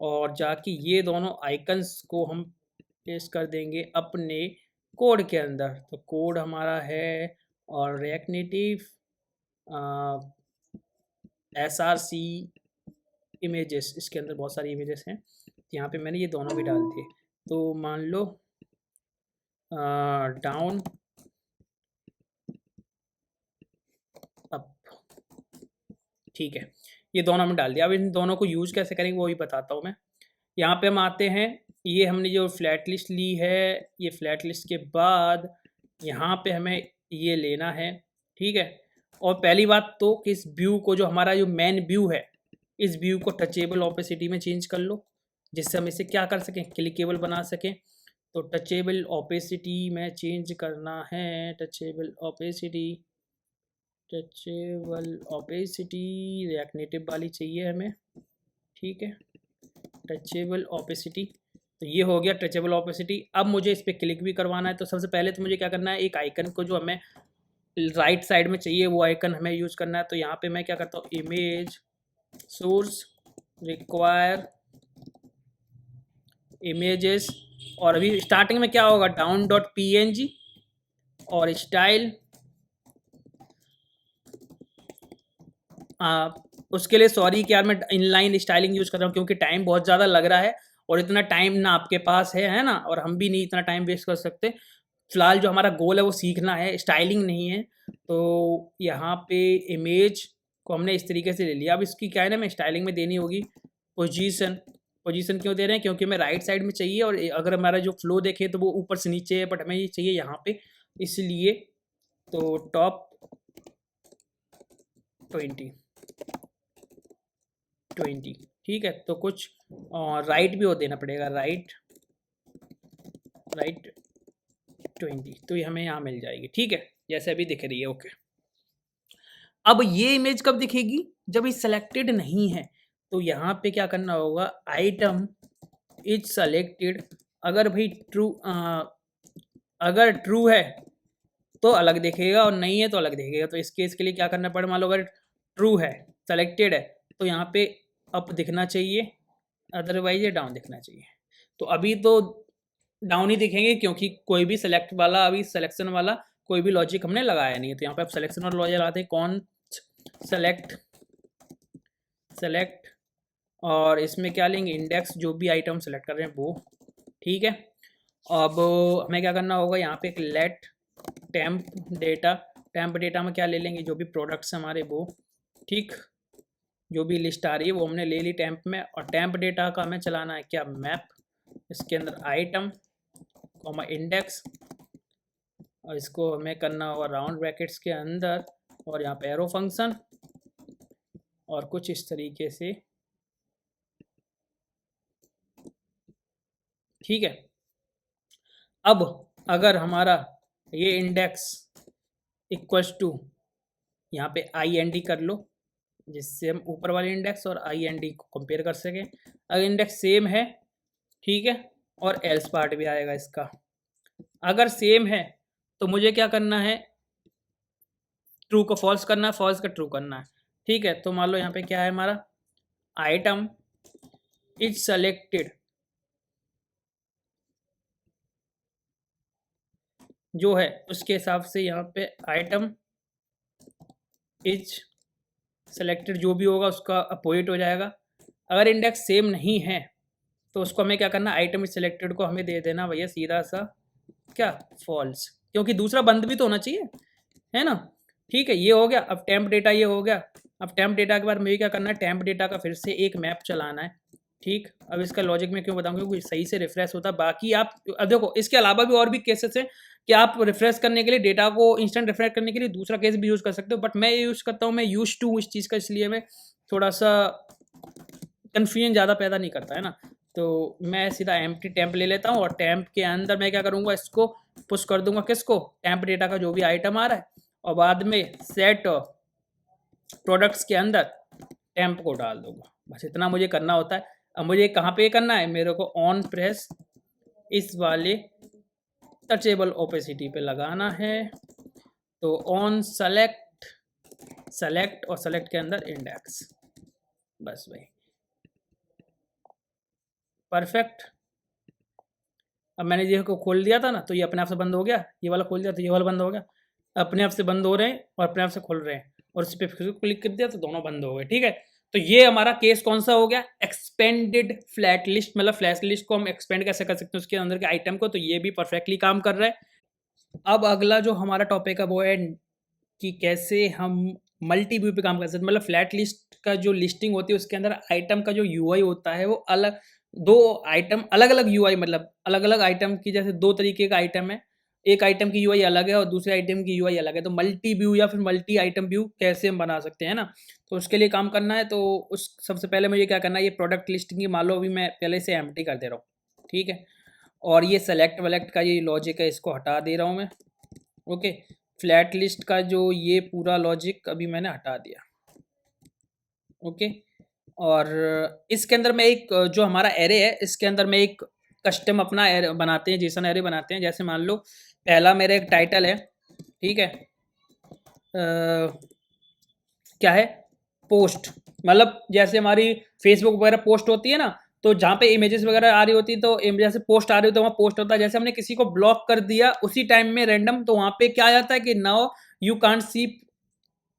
और जाके ये दोनों आइकन्स को हम पेस्ट कर देंगे अपने कोड के अंदर। तो कोड हमारा है और रिएक्ट नेटिव SRC इमेजेस, इसके अंदर बहुत सारी इमेजेस हैं। यहाँ पे मैंने ये दोनों भी डाल दिए। तो मान लो डाउन अप, ठीक है, ये दोनों हमने डाल दिया। अब इन दोनों को यूज़ कैसे करेंगे वो भी बताता हूँ मैं। यहाँ पे हम आते हैं, ये हमने जो फ्लैट लिस्ट ली है, ये फ्लैट लिस्ट के बाद यहाँ पे हमें ये लेना है, ठीक है। और पहली बात तो कि इस व्यू को, जो हमारा जो मेन व्यू है, इस व्यू को टचेबल ओपेसिटी में चेंज कर लो, जिससे हम इसे क्या कर सकें, क्लिकेबल बना सकें। तो टचेबल ओपेसिटी में चेंज करना है, टचेबल ओपेसिटी रिएक्ट नेटिव वाली चाहिए हमें, ठीक है। टचेबल ओपेसिटी, तो ये हो गया टचेबल ओपेसिटी। अब मुझे इस पर क्लिक भी करवाना है। तो सबसे पहले तो मुझे क्या करना है, एक आइकन को जो हमें राइट साइड में चाहिए वो आइकन हमें यूज़ करना है। तो यहाँ पे मैं क्या करता हूँ, इमेज सोर्स रिक्वायर इमेजेस, और अभी स्टार्टिंग में क्या होगा, down.png और स्टाइल। उसके लिए सॉरी कि यार मैं इनलाइन स्टाइलिंग यूज़ कर रहा हूँ क्योंकि टाइम बहुत ज़्यादा लग रहा है और इतना टाइम ना आपके पास है ना, और हम भी नहीं इतना टाइम वेस्ट कर सकते। फिलहाल जो हमारा गोल है वो सीखना है, स्टाइलिंग नहीं है। तो यहाँ पे इमेज को हमने इस तरीके से ले लिया। अब इसकी क्या है ना, मैं स्टाइलिंग में देनी होगी पोजीशन। पोजीशन क्यों दे रहे हैं, क्योंकि हमें राइट साइड में चाहिए और अगर हमारा जो फ्लो देखे तो वो ऊपर से नीचे है, बट हमें ये चाहिए यहाँ पे, इसलिए तो टॉप 20, ठीक है। तो कुछ राइट भी हो देना पड़ेगा, राइट 20, तो ये हमें यहाँ मिल जाएगी, ठीक है, जैसे अभी दिख रही है। ओके, अब ये इमेज कब दिखेगी, जब ये सेलेक्टेड नहीं है। तो यहाँ पे क्या करना होगा, आइटम इज सेलेक्टेड, अगर भाई अगर ट्रू है तो अलग दिखेगा और नहीं है तो अलग दिखेगा। तो इस केस के लिए क्या करना पड़े, मान लो अगर ट्रू है, सेलेक्टेड है, तो यहाँ पे अप दिखना चाहिए, अदरवाइज ये डाउन दिखना चाहिए। तो अभी तो डाउन ही दिखेंगे क्योंकि कोई भी सेलेक्ट वाला, अभी सिलेक्शन वाला कोई भी लॉजिक हमने लगाया नहीं है। तो यहाँ पे आप सिलेक्शन वाला लॉजिक लगाते हैं, कौन सेलेक्ट और इसमें क्या लेंगे, इंडेक्स, जो भी आइटम सेलेक्ट कर रहे हैं वो, ठीक है। अब हमें क्या करना होगा, यहाँ पे एक लेट टेम्प डेटा में क्या ले लेंगे, जो भी प्रोडक्ट्स हमारे वो, ठीक, जो भी लिस्ट आ रही है वो हमने ले ली टेम्प में। और टेम्प डेटा का हमें चलाना है क्या, मैप, इसके अंदर आइटम इंडेक्स, और इसको हमें करना होगा राउंड ब्रैकेट्स के अंदर और यहाँ पे एरो फंक्शन, और कुछ इस तरीके से ठीक है। अब अगर हमारा ये इंडेक्स इक्वल्स टू, यहाँ पे आई एन डी कर लो, जिससे हम ऊपर वाले इंडेक्स और आई एन डी को कंपेयर कर सकें। अगर इंडेक्स सेम है, ठीक है, और एल्स पार्ट भी आएगा इसका। अगर सेम है तो मुझे क्या करना है, ट्रू को फॉल्स करना है, फॉल्स का ट्रू करना है। ठीक है, तो मान लो यहाँ पे क्या है हमारा, आइटम इज सेलेक्टेड, जो है उसके हिसाब से यहाँ पे आइटम इज सेलेक्टेड जो भी होगा उसका अपोजिट हो जाएगा। अगर इंडेक्स सेम नहीं है तो उसको हमें क्या करना, आइटम इज सेलेक्टेड को हमें दे देना भैया सीधा सा क्या, फॉल्स, क्योंकि दूसरा बंद भी तो होना चाहिए, है ना। ठीक है, ये हो गया। अब टेम्प डेटा ये हो गया। अब टेम्प डेटा के बाद मुझे क्या करना है, टेम्प डेटा का फिर से एक मैप चलाना है। ठीक, अब इसका लॉजिक मैं क्यों बताऊंगा, क्योंकि सही से रिफ्रेश होता है। बाकी आप अब देखो, इसके अलावा भी और भी केसेस हैं कि आप रिफ्रेश करने के लिए, डेटा को इंस्टेंट रिफ्रेश करने के लिए दूसरा केस भी यूज़ कर सकते हो, बट मैं यूज़ करता हूँ, मैं यूज टू इस चीज़ का, इसलिए मैं थोड़ा सा कन्फ्यूजन ज़्यादा पैदा नहीं करता है ना। तो मैं सीधा एम्प्टी टेम्प ले लेता हूँ और टेम्प के अंदर मैं क्या करूँगा, इसको पुश कर दूंगा, किसको, टेम्प डेटा का जो भी आइटम आ रहा है, और बाद में सेट प्रोडक्ट्स के अंदर टेम्प को डाल दूंगा। बस इतना मुझे करना होता है। अब मुझे कहाँ पे करना है, मेरे को ऑन प्रेस इस वाले टचेबल ओपेसिटी पे लगाना है। तो ऑन सेलेक्ट, सेलेक्ट और सेलेक्ट के अंदर इंडेक्स, बस भाई परफेक्ट। अब मैंने ये को खोल दिया था ना, तो ये अपने आप से बंद हो गया, ये वाला खोल दिया तो ये वाला बंद हो गया, अपने आप से बंद हो रहे हैं और अपने आप से खुल रहे हैं, और इस पर फिर क्लिक कर दिया तो दोनों बंद हो गए। ठीक है, तो ये हमारा केस कौन सा हो गया, एक्सपेंडेड फ्लैट लिस्ट, मतलब फ्लैट लिस्ट को हम एक्सपेंड कैसे कर सकते हैं उसके अंदर के आइटम को, तो ये भी परफेक्टली काम कर रहा है। अब अगला जो हमारा टॉपिक है वो है कि कैसे हम मल्टी व्यू पे काम कर सकते हैं। मतलब फ्लैट लिस्ट का जो लिस्टिंग होती है उसके अंदर आइटम का जो यूआई होता है वो अलग, दो आइटम अलग अलग यूआई, मतलब अलग अलग आइटम की, जैसे दो तरीके का आइटम है, एक आइटम की यूआई अलग है और दूसरे आइटम की यूआई अलग है। तो मल्टी व्यू या फिर मल्टी आइटम व्यू कैसे हम बना सकते हैं ना, तो उसके लिए काम करना है। तो उस सबसे पहले मुझे क्या करना है, ये प्रोडक्ट लिस्टिंग की मान लो अभी मैं पहले से एम्प्टी कर दे रहा हूँ। ठीक है, और ये सेलेक्ट वेलेक्ट का ये लॉजिक है, इसको हटा दे रहा हूँ मैं। ओके, फ्लैट लिस्ट का जो ये पूरा लॉजिक अभी मैंने हटा दिया। ओके, और इसके अंदर मैं एक जो हमारा एरे है इसके अंदर मैं एक कस्टम अपना एरे बनाते हैं, जेसन एरे बनाते हैं। जैसे मान लो पहला मेरा एक टाइटल है, ठीक है, क्या है, पोस्ट, मतलब जैसे हमारी फेसबुक वगैरह पोस्ट होती है ना, तो जहाँ पे इमेजेस वगैरह आ रही होती है तो जैसे पोस्ट आ रही होती है वहाँ पोस्ट होता है। जैसे हमने किसी को ब्लॉक कर दिया उसी टाइम में रैंडम, तो वहाँ पे क्या आ जाता है कि now you can't see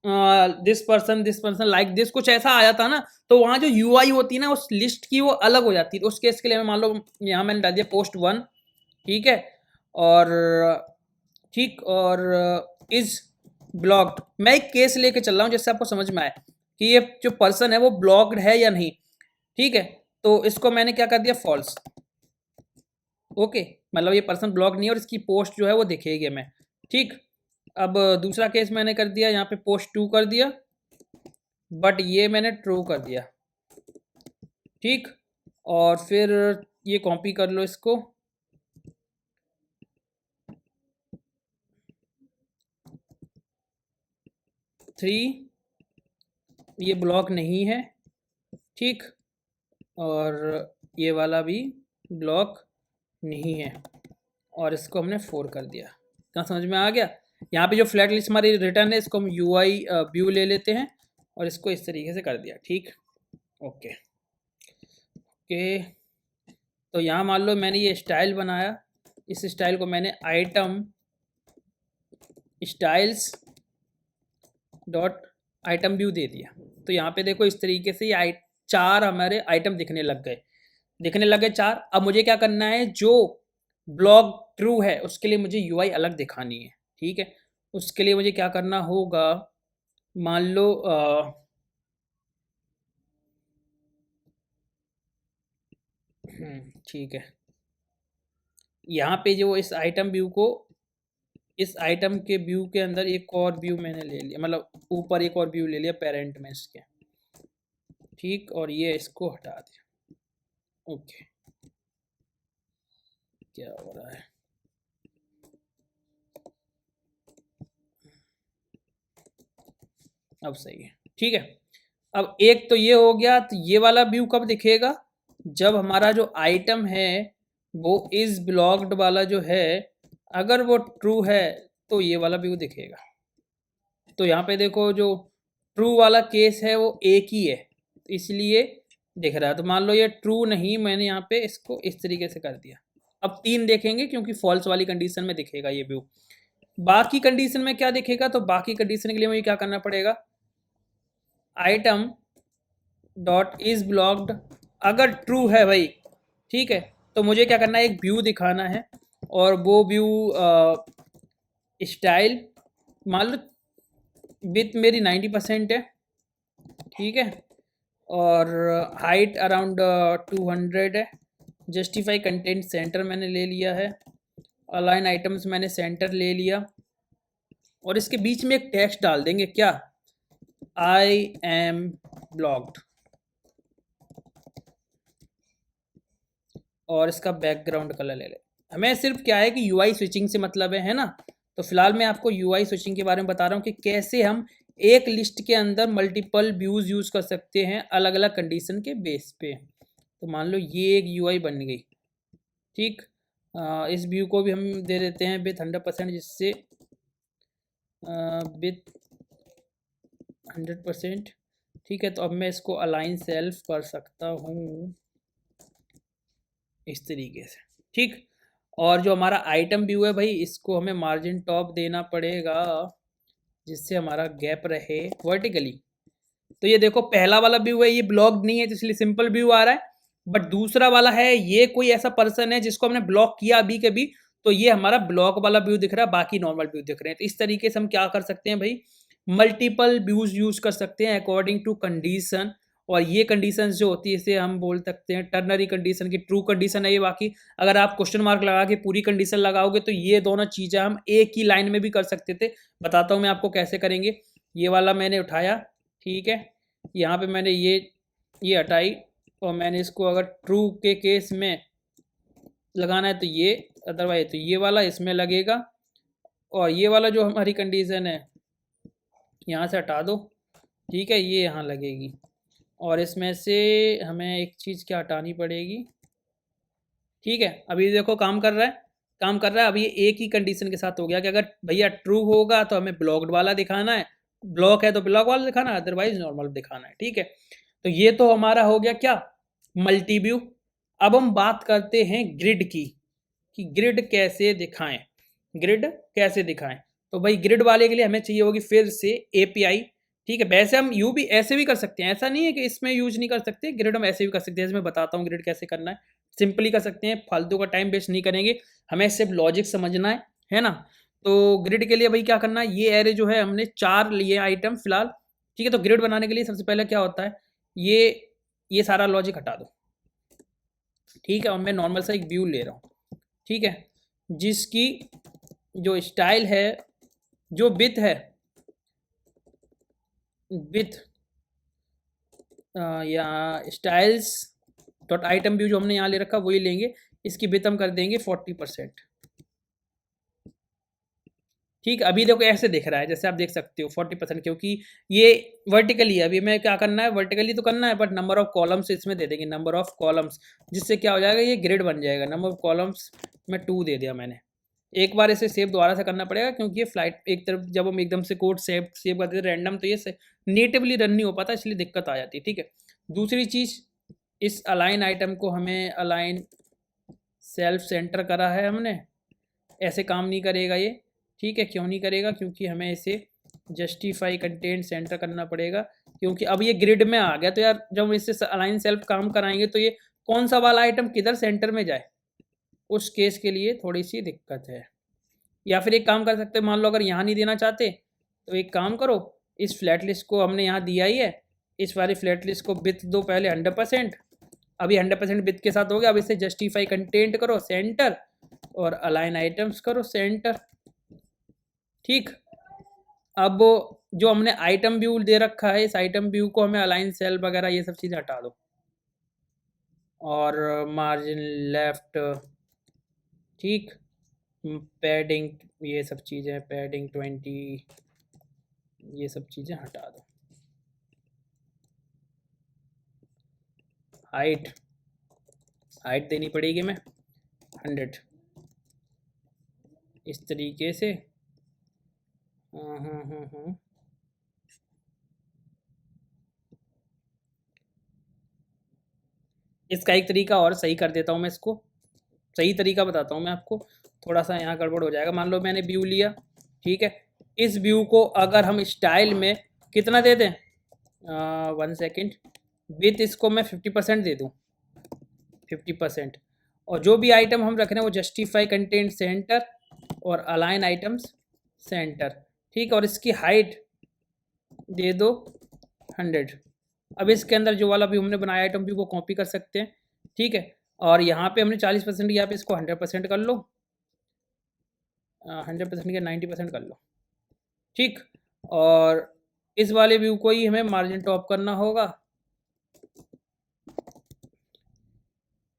this person like this, कुछ ऐसा आ जाता है ना। तो वहाँ जो यूआई होती है ना उस लिस्ट की वो अलग हो जाती है। तो उस केस के लिए मैं मान लो यहाँ मैंने डाल दिया पोस्ट 1, ठीक है, और ठीक, और इज ब्लॉक्ड। मैं एक केस लेके चल रहा हूँ जिससे आपको समझ में आए कि ये जो पर्सन है वो ब्लॉक्ड है या नहीं। ठीक है, तो इसको मैंने क्या कर दिया, फॉल्स। ओके, मतलब ये पर्सन ब्लॉक नहीं है और इसकी पोस्ट जो है वो दिखेगी मैं। ठीक, अब दूसरा केस मैंने कर दिया, यहाँ पे पोस्ट 2 कर दिया, बट ये मैंने ट्रू कर दिया। ठीक, और फिर ये कॉपी कर लो इसको, थ्री, ये ब्लॉक नहीं है, ठीक, और ये वाला भी ब्लॉक नहीं है, और इसको हमने 4 कर दिया। क्या समझ में आ गया। यहाँ पे जो फ्लैट लिस्ट हमारी रिटर्न है इसको हम यूआई व्यू ले लेते हैं और इसको इस तरीके से कर दिया। ठीक, ओके ओके, तो यहाँ मान लो मैंने ये स्टाइल बनाया, इस स्टाइल को मैंने item styles dot item view दे दिया। तो यहाँ पे देखो इस तरीके से ये 4 हमारे आइटम दिखने लग गए 4। अब मुझे क्या करना है, जो ब्लॉक ट्रू है उसके लिए मुझे यूआई अलग दिखानी है। ठीक है, उसके लिए मुझे क्या करना होगा, मान लो ठीक है, यहाँ पे जो इस आइटम व्यू को, इस आइटम के व्यू के अंदर एक और व्यू मैंने ले लिया, मतलब ऊपर एक और व्यू ले लिया पेरेंट में इसके। ठीक, और ये इसको हटा दिया। ओके, क्या हो रहा है? अब सही है, ठीक है। अब एक तो ये हो गया, तो ये वाला व्यू कब दिखेगा? जब हमारा जो आइटम है वो इज ब्लॉक्ड वाला जो है, अगर वो ट्रू है तो ये वाला व्यू दिखेगा। तो यहाँ पे देखो, जो ट्रू वाला केस है वो एक ही है, तो इसलिए दिख रहा है। तो मान लो ये ट्रू नहीं, मैंने यहाँ पे इसको इस तरीके से कर दिया। अब 3 देखेंगे क्योंकि फॉल्स वाली कंडीशन में दिखेगा ये व्यू। बाकी कंडीशन में क्या दिखेगा? तो बाकी कंडीशन के लिए मुझे क्या करना पड़ेगा? आइटम डॉट इज ब्लॉक्ड अगर ट्रू है भाई, ठीक है, तो मुझे क्या करना है? एक व्यू दिखाना है, और वो व्यू स्टाइल मान लो विथ मेरी 90% है, ठीक है, और हाइट अराउंड 200 है। जस्टिफाई कंटेंट सेंटर मैंने ले लिया है, अलाइन आइटम्स मैंने सेंटर ले लिया, और इसके बीच में एक टेक्स्ट डाल देंगे, क्या? आई एम ब्लॉक्ड, और इसका बैकग्राउंड कलर ले ले। हमें सिर्फ क्या है कि यूआई स्विचिंग से मतलब है ना। तो फिलहाल मैं आपको यूआई स्विचिंग के बारे में बता रहा हूँ कि कैसे हम एक लिस्ट के अंदर मल्टीपल व्यूज यूज कर सकते हैं अलग अलग कंडीशन के बेस पे। तो मान लो ये एक यूआई बन गई, ठीक। इस व्यू को भी हम दे देते हैं विथ 100%, जिससे विथ 100%, ठीक है। तो अब मैं इसको अलाइन सेल्फ कर सकता हूँ इस तरीके से, ठीक। और जो हमारा आइटम व्यू है भाई, इसको हमें मार्जिन टॉप देना पड़ेगा, जिससे हमारा गैप रहे वर्टिकली। तो ये देखो, पहला वाला व्यू है ये ब्लॉक नहीं है, तो इसलिए सिंपल व्यू आ रहा है। बट दूसरा वाला है, ये कोई ऐसा पर्सन है जिसको हमने ब्लॉक किया अभी के भी, तो ये हमारा ब्लॉक वाला व्यू दिख रहा है, बाकी नॉर्मल व्यू दिख रहे हैं। तो इस तरीके से हम क्या कर सकते हैं भाई? मल्टीपल व्यूज यूज कर सकते हैं अकॉर्डिंग टू कंडीशन। और ये कंडीशन जो होती है, इसे हम बोल सकते हैं टर्नरी कंडीशन की ट्रू कंडीशन है ये। बाकी अगर आप क्वेश्चन मार्क लगा के पूरी कंडीशन लगाओगे तो ये दोनों चीज़ें हम एक ही लाइन में भी कर सकते थे। बताता हूँ मैं आपको कैसे करेंगे। ये वाला मैंने उठाया, ठीक है, यहाँ पे मैंने ये हटाई, और मैंने इसको अगर ट्रू के केस में लगाना है तो ये, अदरवाइज तो ये वाला इसमें लगेगा। और ये वाला जो हमारी कंडीशन है यहाँ से हटा दो, ठीक है, ये यहाँ लगेगी। और इसमें से हमें एक चीज़ क्या हटानी पड़ेगी, ठीक है। अभी देखो काम कर रहा है, काम कर रहा है। अब ये एक ही कंडीशन के साथ हो गया कि अगर भैया ट्रू होगा तो हमें ब्लॉक्ड वाला दिखाना है, ब्लॉक है तो ब्लॉक वाला दिखाना है, अदरवाइज नॉर्मल दिखाना है, ठीक है। तो ये तो हमारा हो गया क्या? Multi view. अब हम बात करते हैं ग्रिड की, कि ग्रिड कैसे दिखाएं, ग्रिड कैसे दिखाएं। तो भाई ग्रिड वाले के लिए हमें चाहिए होगी फिर से एपीआई, ठीक है। वैसे हम यू भी ऐसे भी कर सकते हैं, ऐसा नहीं है कि इसमें यूज नहीं कर सकते, ग्रिड हम ऐसे भी कर सकते हैं। जैसे मैं बताता हूँ ग्रिड कैसे करना है, सिंपली कर सकते हैं, फालतू का टाइम वेस्ट नहीं करेंगे, हमें सिर्फ लॉजिक समझना है ना। तो ग्रिड के लिए भाई क्या करना है, ये एरे जो है हमने 4 लिए आइटम फिलहाल, ठीक है। तो ग्रिड बनाने के लिए सबसे पहले क्या होता है, ये सारा लॉजिक हटा दो, ठीक है। और मैं नॉर्मल सा एक व्यू ले रहा हूँ, ठीक है, जिसकी जो स्टाइल है, जो विथ है, विथ या स्टाइल्स डॉट आइटम व्यू जो हमने यहाँ ले रखा वही लेंगे। इसकी विथ हम कर देंगे 40%, ठीक। अभी देखो ऐसे दिख रहा है, जैसे आप देख सकते हो 40%, क्योंकि ये वर्टिकली है। अभी मैं क्या करना है, वर्टिकली तो करना है, बट नंबर ऑफ कॉलम्स इसमें दे देंगे, नंबर ऑफ कॉलम्स, जिससे क्या हो जाएगा, ये ग्रिड बन जाएगा। नंबर ऑफ कॉलम्स में 2 दे दिया मैंने। एक बार इसे सेव दोबारा से करना पड़ेगा, क्योंकि ये फ्लाइट एक तरफ जब हम एकदम से कोड सेव करते थे रैंडम, तो ये नेटिवली रन नहीं हो पाता, इसलिए दिक्कत आ जाती है, ठीक है। दूसरी चीज़, इस अलाइन आइटम को हमें अलाइन सेल्फ सेंटर करा है हमने, ऐसे काम नहीं करेगा ये, ठीक है। क्यों नहीं करेगा? क्योंकि हमें इसे जस्टिफाई कंटेंट सेंटर करना पड़ेगा, क्योंकि अब ये ग्रिड में आ गया। तो यार जब इससे अलाइन सेल्फ काम कराएंगे तो ये कौन सा वाला आइटम किधर सेंटर में जाए, उस केस के लिए थोड़ी सी दिक्कत है। या फिर एक काम कर सकते हैं, मान लो अगर यहाँ नहीं देना चाहते तो एक काम करो, इस फ्लैट लिस्ट को हमने यहाँ दिया ही है, इस वाली फ्लैट लिस्ट को विथ दो पहले 100%, अभी 100% विथ के साथ हो गया। अब इसे जस्टिफाई कंटेंट करो सेंटर, और अलाइन आइटम्स करो सेंटर, ठीक। अब जो हमने आइटम व्यू दे रखा है, इस आइटम व्यू को हमें अलाइन सेल वगैरह ये सब चीज़ें हटा दो, और मार्जिन लेफ्ट ठीक। पैडिंग, ये सब चीज़ें, पैडिंग 20, ये सब चीज़ें हटा दो। हाइट, हाइट देनी पड़ेगी मैं 100, इस तरीके से। हाँ हाँ हाँ हाँ, इसका एक तरीका और सही कर देता हूँ मैं इसको, सही तरीका बताता हूँ मैं आपको। थोड़ा सा यहाँ गड़बड़ हो जाएगा। मान लो मैंने व्यू लिया, ठीक है। इस व्यू को अगर हम स्टाइल में कितना दे दें, 1 सेकेंड, विथ इसको मैं 50% दे दूँ, 50%। और जो भी आइटम हम रख रहे हैं वो जस्टिफाई कंटेंट सेंटर और अलाइन आइटम्स सेंटर, ठीक है। और इसकी हाइट दे दो 100। अब इसके अंदर जो वाला भी हमने बनाया आइटम भी वो कॉपी कर सकते हैं, ठीक है। और यहाँ पे हमने 40% यहाँ पे इसको 100% कर लो, 100% या 90% कर लो, ठीक। और इस वाले व्यू को ही हमें मार्जिन टॉप करना होगा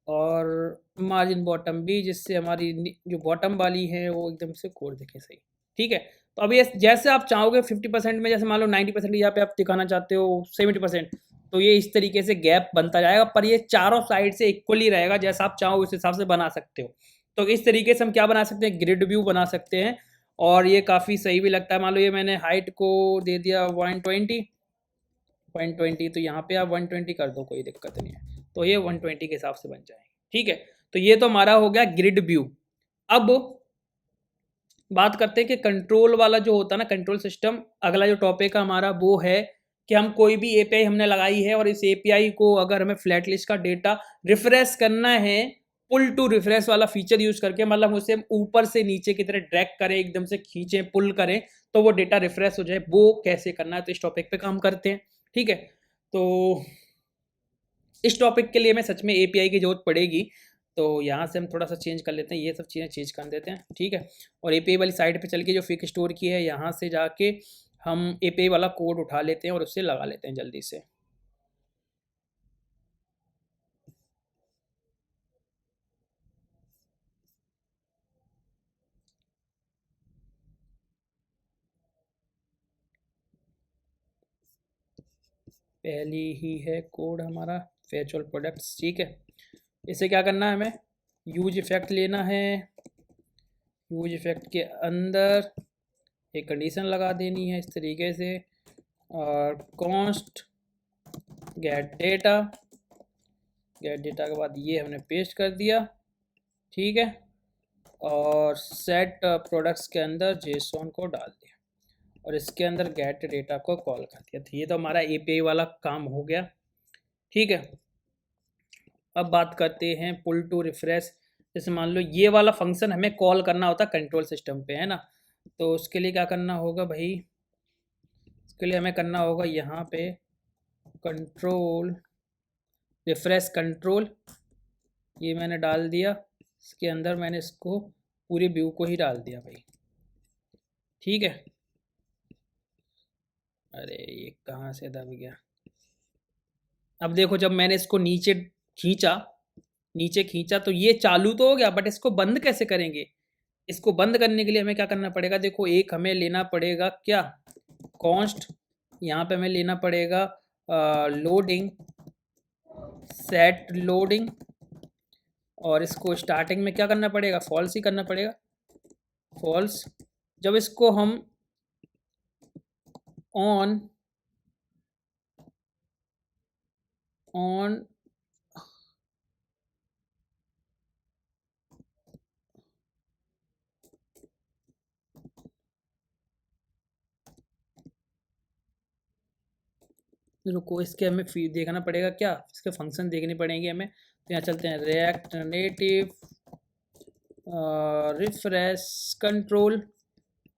और मार्जिन बॉटम भी, जिससे हमारी जो बॉटम वाली है वो एकदम से कोड दिखे सही, ठीक है। तो अब ये जैसे आप चाहोगे 50% में, जैसे मान लो 90% यहाँ पे आप दिखाना चाहते हो 70%, तो ये इस तरीके से गैप बनता जाएगा, पर ये चारों साइड से इक्वली रहेगा, जैसा आप चाहो उस हिसाब से बना सकते हो। तो इस तरीके से हम क्या बना सकते हैं, ग्रिड व्यू बना सकते हैं, और ये काफ़ी सही भी लगता है। मान लो ये मैंने हाइट को दे दिया 120, तो यहाँ पे आप 120 कर दो, कोई दिक्कत नहीं है, तो ये 120 के हिसाब से बन जाएंगे, ठीक है। तो ये तो हमारा हो गया ग्रिड व्यू। अब बात करते हैं कि कंट्रोल वाला जो होता है ना, कंट्रोल सिस्टम, अगला जो टॉपिक है हमारा वो है कि हम कोई भी एपीआई हमने लगाई है और इस एपीआई को अगर हमें फ्लैट लिस्ट का डेटा रिफ्रेश करना है, पुल टू रिफ्रेश वाला फीचर यूज करके, मतलब उसे हम ऊपर से नीचे की तरह ड्रैग करें, एकदम से खींचें, पुल करें, तो वो डेटा रिफ्रेश हो जाए, वो कैसे करना है, तो इस टॉपिक पे काम करते हैं, ठीक है। तो इस टॉपिक के लिए मैं सच में एपीआई की जरूरत पड़ेगी, तो यहाँ से हम थोड़ा सा चेंज कर लेते हैं, ये सब चीज़ें चेंज कर देते हैं, ठीक है। और एपीआई वाली साइट पे चल के जो फिक स्टोर की है, यहाँ से जाके हम एपीआई वाला कोड उठा लेते हैं और उससे लगा लेते हैं जल्दी से। पहली ही है कोड हमारा फेचुअल प्रोडक्ट्स, ठीक है। इसे क्या करना है, हमें यूज इफेक्ट लेना है, यूज इफेक्ट के अंदर एक कंडीशन लगा देनी है इस तरीके से, और const gate data, gate data के बाद ये हमने पेस्ट कर दिया, ठीक है। और सेट प्रोडक्ट्स के अंदर जेसॉन को डाल दिया और इसके अंदर गेट डेटा को कॉल कर दिया। तो ये तो हमारा एपीआई वाला काम हो गया, ठीक है। अब बात करते हैं पुल टू रिफ्रेश। जैसे मान लो ये वाला फंक्शन हमें कॉल करना होता कंट्रोल सिस्टम पे, है ना। तो उसके लिए क्या करना होगा भाई, उसके लिए हमें करना होगा यहाँ पे कंट्रोल रिफ्रेश कंट्रोल, ये मैंने डाल दिया, इसके अंदर मैंने इसको पूरे व्यू को ही डाल दिया भाई, ठीक है। अरे ये कहाँ से दब गया। अब देखो जब मैंने इसको नीचे खींचा, नीचे खींचा तो ये चालू तो हो गया, बट इसको बंद कैसे करेंगे। इसको बंद करने के लिए हमें क्या करना पड़ेगा, देखो एक हमें लेना पड़ेगा क्या, कॉन्स्ट, यहाँ पे हमें लेना पड़ेगा लोडिंग, सेट लोडिंग, और इसको स्टार्टिंग में क्या करना पड़ेगा, फॉल्स ही करना पड़ेगा, फॉल्स। जब इसको हम ऑन ऑन रुको, इसके हमें देखना पड़ेगा क्या, इसके फंक्शन देखने पड़ेंगे हमें। तो यहाँ चलते हैं रिएक्ट नेटिव रिफ्रेश कंट्रोल,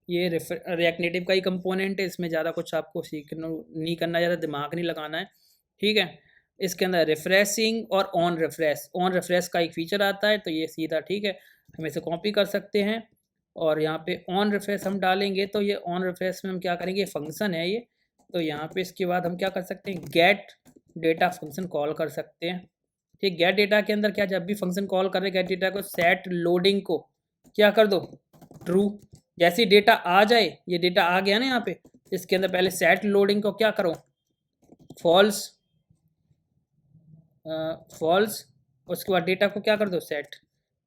ये रिएक्ट नेटिव का ही कंपोनेंट है, इसमें ज़्यादा कुछ आपको सीखना नहीं करना, ज़्यादा दिमाग नहीं लगाना है, ठीक है। इसके अंदर रिफ्रेशिंग और ऑन रिफ्रेश, ऑन रिफ्रेश का एक फीचर आता है, तो ये सीधा ठीक है, हम इसे कॉपी कर सकते हैं। और यहाँ पे ऑन रिफ्रेश हम डालेंगे, तो ये ऑन रिफ्रेश में हम क्या करेंगे, ये फंक्शन है ये, तो यहाँ पे इसके बाद हम क्या कर सकते हैं, गेट डेटा फंक्शन कॉल कर सकते हैं, ठीक। गेट डेटा के अंदर क्या, जब भी फंक्शन कॉल कर रहे हैं गेट डेटा को, सेट लोडिंग को क्या कर दो, ट्रू। जैसे डेटा आ जाए, ये डेटा आ गया ना यहाँ पे, इसके अंदर पहले सेट लोडिंग को क्या करो, फॉल्स, फॉल्स, उसके बाद डेटा को क्या कर दो, सेट।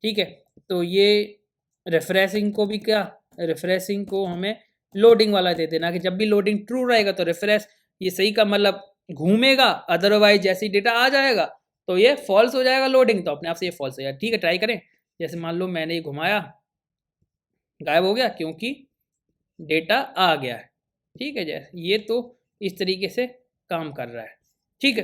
ठीक है, तो ये रिफ्रेशिंग को भी क्या, रिफ्रेशिंग को हमें लोडिंग वाला दे देना कि जब भी लोडिंग ट्रू रहेगा तो रिफ्रेश, ये सही का मतलब घूमेगा, अदरवाइज जैसे ही डेटा आ जाएगा तो ये फॉल्स हो जाएगा लोडिंग, तो अपने आप से ये फॉल्स हो जाएगा। ठीक है, ट्राई करें। जैसे मान लो मैंने ये घुमाया, गायब हो गया क्योंकि डेटा आ गया है। ठीक है, जैसे ये तो इस तरीके से काम कर रहा है। ठीक है,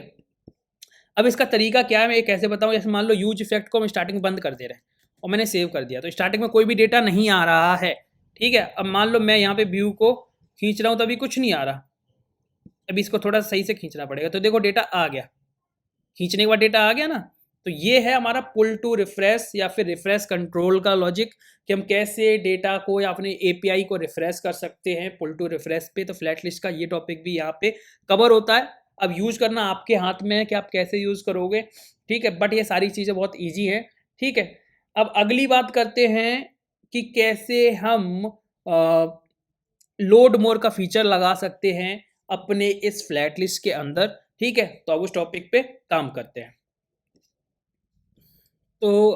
अब इसका तरीका क्या है, मैं कैसे बताऊं। जैसे मान लो यूज इफेक्ट को हम स्टार्टिंग बंद कर दे रहे हैं और मैंने सेव कर दिया, तो स्टार्टिंग में कोई भी डेटा नहीं आ रहा है। ठीक है, अब मान लो मैं यहाँ पे व्यू को खींच रहा हूँ तो अभी कुछ नहीं आ रहा, अभी इसको थोड़ा सही से खींचना पड़ेगा। तो देखो डेटा आ गया, खींचने के बाद डेटा आ गया ना, तो ये है हमारा पुल टू रिफ्रेश या फिर रिफ्रेश कंट्रोल का लॉजिक, कि हम कैसे डेटा को या अपने एपीआई को रिफ्रेश कर सकते हैं पुल टू रिफ्रेश पे। तो फ्लैट लिस्ट का ये टॉपिक भी यहाँ पे कवर होता है। अब यूज करना आपके हाथ में है कि आप कैसे यूज करोगे। ठीक है, बट ये सारी चीजें बहुत ईजी है। ठीक है, अब अगली बात करते हैं कि कैसे हम लोड मोर का फीचर लगा सकते हैं अपने इस फ्लैट लिस्ट के अंदर। ठीक है, तो अब उस टॉपिक पे काम करते हैं। तो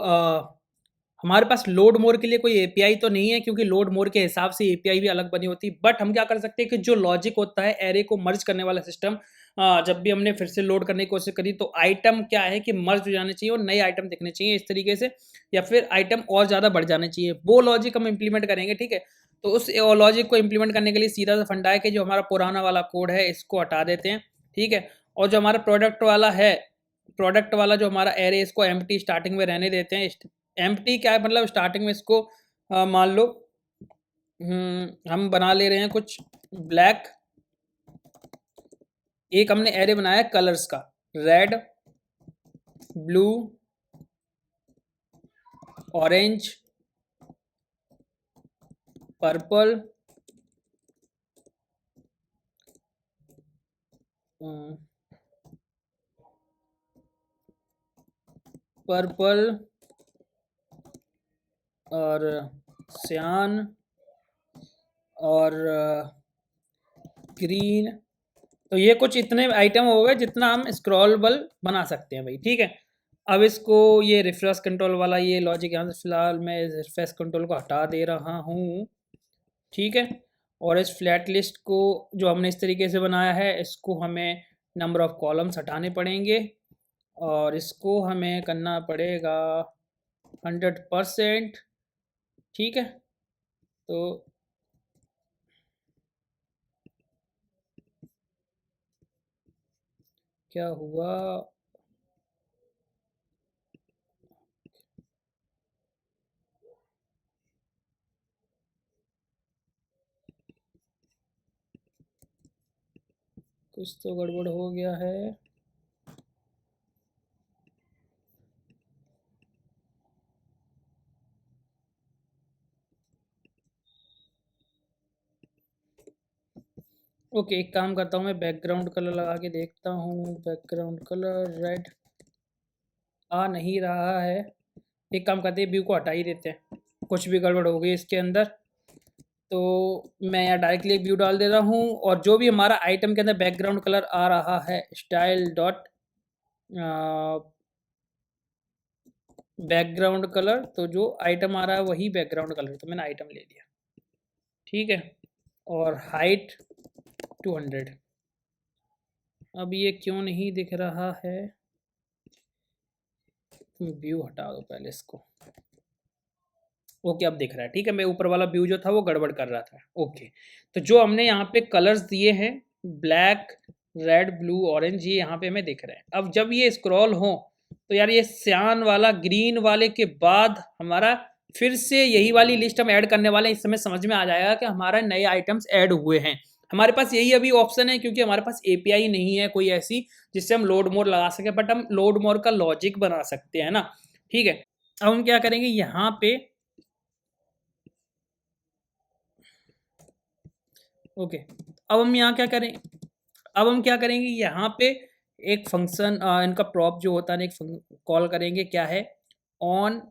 हमारे पास लोड मोर के लिए कोई एपीआई तो नहीं है, क्योंकि लोड मोर के हिसाब से एपीआई भी अलग बनी होती है। बट हम क्या कर सकते हैं कि जो लॉजिक होता है एरे को मर्ज करने वाला सिस्टम, जब भी हमने फिर से लोड करने की कोशिश करी तो आइटम क्या है कि मर्ज हो जाने चाहिए और नए आइटम दिखने चाहिए इस तरीके से, या फिर आइटम और ज़्यादा बढ़ जाने चाहिए, वो लॉजिक हम इंप्लीमेंट करेंगे। ठीक है, तो उस लॉजिक को इंप्लीमेंट करने के लिए सीधा सा फंडा है कि जो हमारा पुराना वाला कोड है इसको हटा देते हैं। ठीक है, और जो हमारा प्रोडक्ट वाला है, प्रोडक्ट वाला जो हमारा एरे, इसको एम्प्टी स्टार्टिंग में रहने देते हैं। एम्प्टी क्या है, मतलब स्टार्टिंग में इसको मान लो हम बना ले रहे हैं कुछ ब्लैक, एक हमने एरे बनाया है कलर्स का, red, blue, orange, purple, purple और सियान और ग्रीन। तो ये कुछ इतने आइटम हो गए जितना हम स्क्रॉलेबल बना सकते हैं भाई। ठीक है, अब इसको ये रिफ्रेश कंट्रोल वाला ये लॉजिक यहाँ से फिलहाल मैं रिफ्रेश कंट्रोल को हटा दे रहा हूँ। ठीक है, और इस फ्लैट लिस्ट को जो हमने इस तरीके से बनाया है, इसको हमें नंबर ऑफ कॉलम्स हटाने पड़ेंगे और इसको हमें करना पड़ेगा 100%। ठीक है, तो क्या हुआ, कुछ तो गड़बड़ हो गया है। ओके, एक काम करता हूँ, मैं बैकग्राउंड कलर लगा के देखता हूँ। बैकग्राउंड कलर रेड आ नहीं रहा है। एक काम करते हैं, व्यू को हटा ही देते हैं, कुछ भी गड़बड़ हो गई इसके अंदर। तो मैं यहाँ डायरेक्टली एक व्यू डाल दे रहा हूँ और जो भी हमारा आइटम के अंदर बैकग्राउंड कलर आ रहा है, स्टाइल डॉट बैकग्राउंड कलर, तो जो आइटम आ रहा है वही बैकग्राउंड कलर, तो मैंने आइटम ले लिया। ठीक है, और हाइट 200। अब ये क्यों नहीं दिख रहा है, व्यू हटा दो पहले इसको। ओके, अब दिख रहा है। ठीक है, मैं ऊपर वाला व्यू जो था वो गड़बड़ कर रहा था। ओके, तो जो हमने यहाँ पे कलर्स दिए हैं ब्लैक, रेड, ब्लू, ऑरेंज, ये यहाँ पे हमें दिख रहे हैं। अब जब ये स्क्रॉल हो तो यार ये सियान वाला ग्रीन वाले के बाद हमारा फिर से यही वाली लिस्ट हम ऐड करने वाले हैं। इस समय समझ में आ जाएगा कि हमारा नए आइटम्स ऐड हुए हैं। हमारे पास यही अभी ऑप्शन है क्योंकि हमारे पास एपीआई नहीं है कोई ऐसी जिससे हम लोड मोर लगा सके, बट हम लोड मोर का लॉजिक बना सकते हैं ना। ठीक है, अब हम क्या करेंगे यहाँ पे, ओके, अब हम यहाँ क्या करें, अब हम क्या करेंगे यहाँ पे एक फंक्शन इनका प्रॉप जो होता है ना, एक कॉल करेंगे, क्या है, ऑन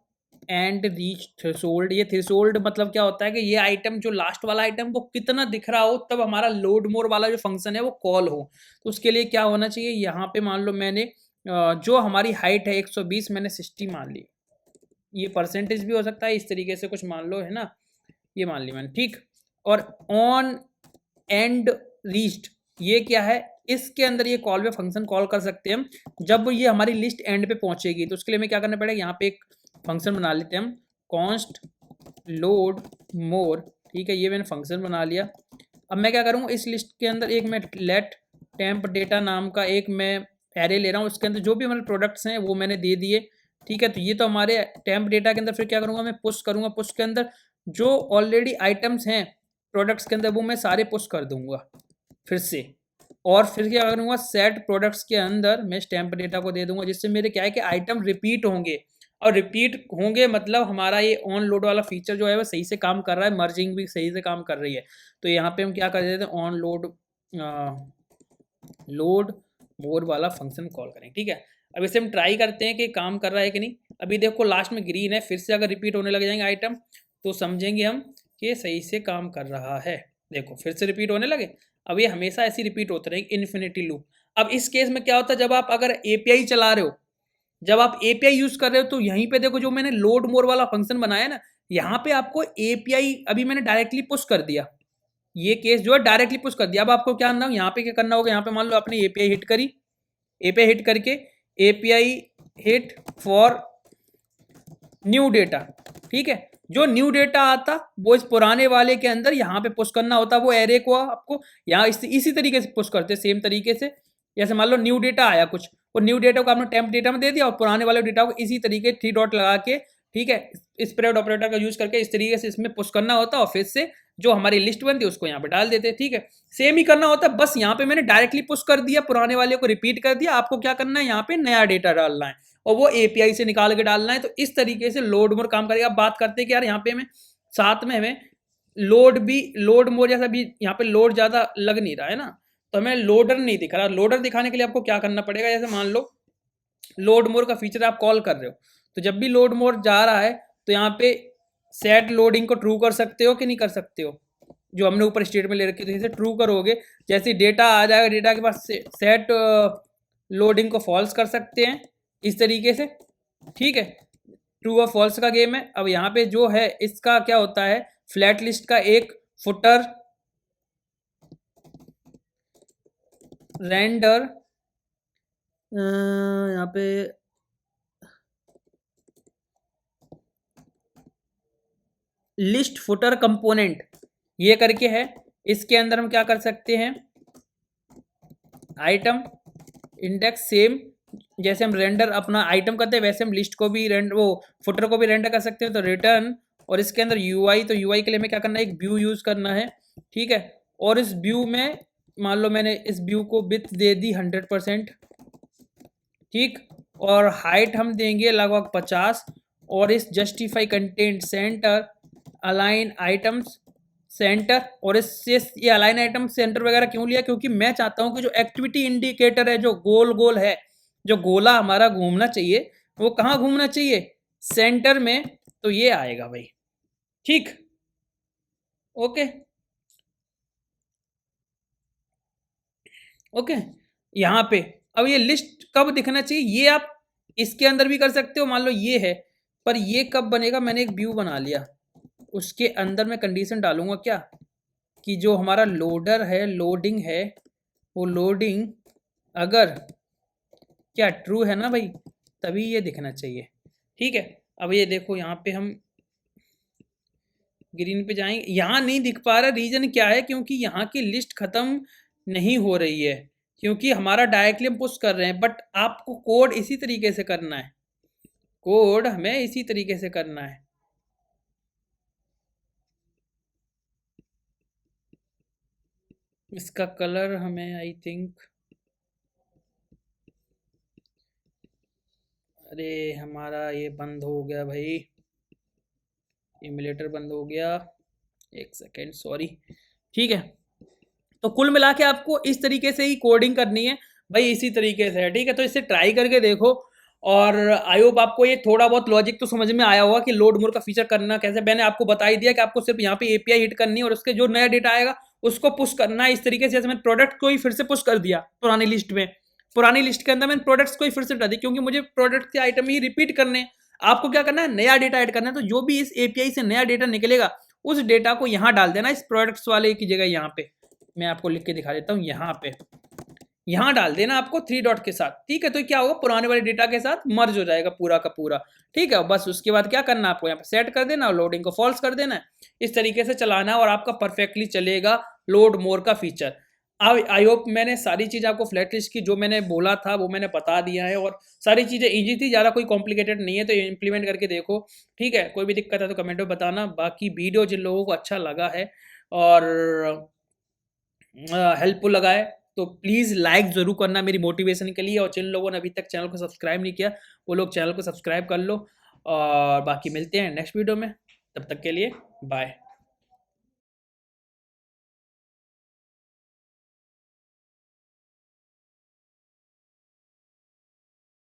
एंड रीच थ्रेशोल्ड। ये थ्रेशोल्ड मतलब क्या होता है कि ये आइटम जो लास्ट वाला आइटम वो कितना दिख रहा हो तब हमारा लोड मोर वाला जो फंक्शन है वो कॉल हो। तो उसके लिए क्या होना चाहिए, यहाँ पे मान लो मैंने जो हमारी हाइट है 120 मैंने 60 मान ली। ये परसेंटेज भी हो सकता है, इस तरीके से कुछ मान लो, है ना, ये मान ली मैंने, ठीक। और ऑन एंड रीच्ड ये क्या है, इसके अंदर ये कॉल पे फंक्शन कॉल कर सकते हैं हम जब ये हमारी लिस्ट एंड पे पहुंचेगी। तो उसके लिए हमें क्या करना पड़ेगा, यहाँ पे एक फंक्शन बना लेते हैं हम, कॉन्स्ट लोड मोर, ठीक है, ये मैंने फंक्शन बना लिया। अब मैं क्या करूँगा, इस लिस्ट के अंदर एक मैं लेट टेम्प डेटा नाम का एक मैं एरे ले रहा हूँ, उसके अंदर जो भी हमारे प्रोडक्ट्स हैं वो मैंने दे दिए, ठीक है। तो ये तो हमारे टेम्प डेटा के अंदर फिर क्या करूँगा, मैं पुश करूँगा, पुश के अंदर जो ऑलरेडी आइटम्स हैं प्रोडक्ट्स के अंदर वो मैं सारे पुश कर दूंगा फिर से। और फिर क्या करूँगा, सेट प्रोडक्ट्स के अंदर मैं स्टैम्प डेटा को दे दूंगा, जिससे मेरे क्या है कि आइटम रिपीट होंगे, और रिपीट होंगे मतलब हमारा ये ऑन लोड वाला फीचर जो है वो सही से काम कर रहा है, मर्जिंग भी सही से काम कर रही है। तो यहाँ पे हम क्या कर देते हैं, ऑन लोड मोर वाला फंक्शन कॉल करें, ठीक है। अब इसे हम ट्राई करते हैं कि काम कर रहा है कि नहीं। अभी देखो लास्ट में ग्रीन है, फिर से अगर रिपीट होने लग जाएंगे आइटम तो समझेंगे हम कि सही से काम कर रहा है। देखो फिर से रिपीट होने लगे। अब ये हमेशा ऐसी रिपीट होते रहेंगे, इन्फिनिटी लूप। अब इस केस में क्या होता है, जब आप अगर एपीआई चला रहे हो, जब आप एपीआई यूज कर रहे हो, तो यहीं पे देखो जो मैंने लोड मोर वाला फंक्शन बनाया ना, यहाँ पे आपको एपीआई अभी मैंने डायरेक्टली पुश कर दिया, ये केस जो है डायरेक्टली पुश कर दिया। अब आपको क्या करना, यहाँ पे क्या करना होगा, यहाँ पे मान लो आपने एपीआई हिट करी, एपीआई हिट करके API hit for new data, ठीक है। जो न्यू डेटा आता वो इस पुराने वाले के अंदर यहाँ पे पुश करना होता, वो एरे को आपको यहाँ इसी तरीके से पुश करते, सेम तरीके से। जैसे मान लो न्यू डेटा आया कुछ, वो न्यू डेटा को आपने टेम्प डेटा में दे दिया और पुराने वाले डेटा को इसी तरीके 3 डॉट लगा के, ठीक है, स्प्रेड ऑपरेटर का यूज करके इस तरीके से इसमें पुश करना होता, और फिर से जो हमारी लिस्ट बनती है उसको यहाँ पे डाल देते, ठीक है। सेम ही करना होता है, बस यहाँ पे मैंने डायरेक्टली पुश कर दिया, पुराने वाले को रिपीट कर दिया। आपको क्या करना है, यहाँ पे नया डेटा डालना है और वो एपीआई से निकाल के डालना है। तो इस तरीके से लोड मोर काम करेगा। आप बात करते हैं कि यार यहाँ पे हमें साथ में हमें लोड मोर जैसा भी यहाँ पे लोड ज्यादा लग नहीं रहा है ना, तो हमें लोडर नहीं दिख रहा। लोडर दिखाने के लिए आपको क्या करना पड़ेगा, जैसे मान लो लोड मोर का फीचर आप कॉल कर रहे हो, तो जब भी लोड मोर जा रहा है तो यहाँ पे सेट लोडिंग को ट्रू कर सकते हो कि नहीं कर सकते हो, जो हमने ऊपर स्टेट में ले रखी थी, इसे ट्रू करोगे, जैसे डेटा आ जाएगा डेटा के पास सेट लोडिंग को फॉल्स कर सकते हैं इस तरीके से, ठीक है। ट्रू और फॉल्स का गेम है। अब यहाँ पे जो है इसका क्या होता है, फ्लैट लिस्ट का एक फुटर रेंडर, यहाँ पे लिस्ट फुटर कंपोनेंट ये करके है। इसके अंदर हम क्या कर सकते हैं, आइटम इंडेक्स सेम, जैसे हम रेंडर अपना आइटम करते हैं वैसे हम लिस्ट को भी रेंडर, वो फुटर को भी रेंडर कर सकते हैं। तो रिटर्न, और इसके अंदर यूआई, तो यूआई के लिए हमें क्या करना है, एक व्यू यूज करना है, ठीक है। और इस व्यू में मान लो मैंने इस व्यू को विड्थ दे दी 100%, ठीक, और हाइट हम देंगे लगभग 50, और इस justify content centre align items centre, और इससे ये अलाइन आइटम सेंटर वगैरह क्यों लिया, क्योंकि मैं चाहता हूं कि जो एक्टिविटी इंडिकेटर है, जो गोल गोल है, जो गोला हमारा घूमना चाहिए वो कहाँ घूमना चाहिए, सेंटर में, तो ये आएगा भाई, ठीक, ओके ओके। यहाँ पे अब ये लिस्ट कब दिखना चाहिए, ये आप इसके अंदर भी कर सकते हो, मान लो ये है, पर ये कब बनेगा, मैंने एक व्यू बना लिया, उसके अंदर मैं कंडीशन डालूंगा क्या, कि जो हमारा लोडर है, लोडिंग है, वो लोडिंग अगर क्या ट्रू है ना भाई, तभी ये दिखना चाहिए, ठीक है। अब ये देखो यहाँ पे हम ग्रीन पे जाएंगे, यहाँ नहीं दिख पा रहा, रीजन क्या है, क्योंकि यहाँ की लिस्ट खत्म नहीं हो रही है, क्योंकि हमारा डायरेक्टली हम पुश कर रहे हैं। बट आपको कोड इसी तरीके से करना है, कोड हमें इसी तरीके से करना है। इसका कलर हमें आई थिंक, अरे हमारा ये बंद हो गया भाई, इमुलेटर बंद हो गया, एक सेकेंड सॉरी, ठीक है। तो कुल मिला के आपको इस तरीके से ही कोडिंग करनी है भाई, इसी तरीके से है, ठीक है। तो इसे ट्राई करके देखो, और आई होप आपको ये थोड़ा बहुत लॉजिक तो समझ में आया होगा कि लोड मोर का फीचर करना कैसे। मैंने आपको बता ही दिया कि आपको सिर्फ यहाँ पे एपीआई हिट करनी है और उसके जो नया डेटा आएगा उसको पुश करना है इस तरीके से। जैसे मैंने प्रोडक्ट को ही फिर से पुश कर दिया पुरानी लिस्ट में, पुरानी लिस्ट के अंदर मैंने प्रोडक्ट्स को ही फिर से हटा दिया क्योंकि मुझे प्रोडक्ट के आइटम ही रिपीट करने हैं। आपको क्या करना है, नया डेटा ऐड करना है। तो जो भी इस एपीआई से नया डेटा निकलेगा उस डेटा को यहाँ डाल देना, इस प्रोडक्ट्स वाले की जगह यहाँ पे मैं आपको लिख के दिखा देता हूँ, यहाँ पे यहाँ डाल देना आपको 3 डॉट के साथ। ठीक है, तो क्या होगा, पुराने वाले डेटा के साथ मर्ज हो जाएगा पूरा का पूरा। ठीक है, बस उसके बाद क्या करना है, आपको यहाँ पे सेट कर देना और लोडिंग को फॉल्स कर देना है। इस तरीके से चलाना है और आपका परफेक्टली चलेगा लोड मोर का फीचर। आई होप मैंने सारी चीज़ आपको फ्लैट लिस्ट की जो मैंने बोला था वो मैंने बता दिया है और सारी चीज़ें इजी थी, ज़्यादा कोई कॉम्प्लिकेटेड नहीं है। तो इम्प्लीमेंट करके देखो। ठीक है, कोई भी दिक्कत है तो कमेंट में बताना। बाकी वीडियो जिन लोगों को अच्छा लगा है और हेल्पफुल लगा है तो प्लीज़ लाइक ज़रूर करना मेरी मोटिवेशन के लिए। और जिन लोगों ने अभी तक चैनल को सब्सक्राइब नहीं किया वो लोग चैनल को सब्सक्राइब कर लो। और बाकी मिलते हैं नेक्स्ट वीडियो में, तब तक के लिए बाय।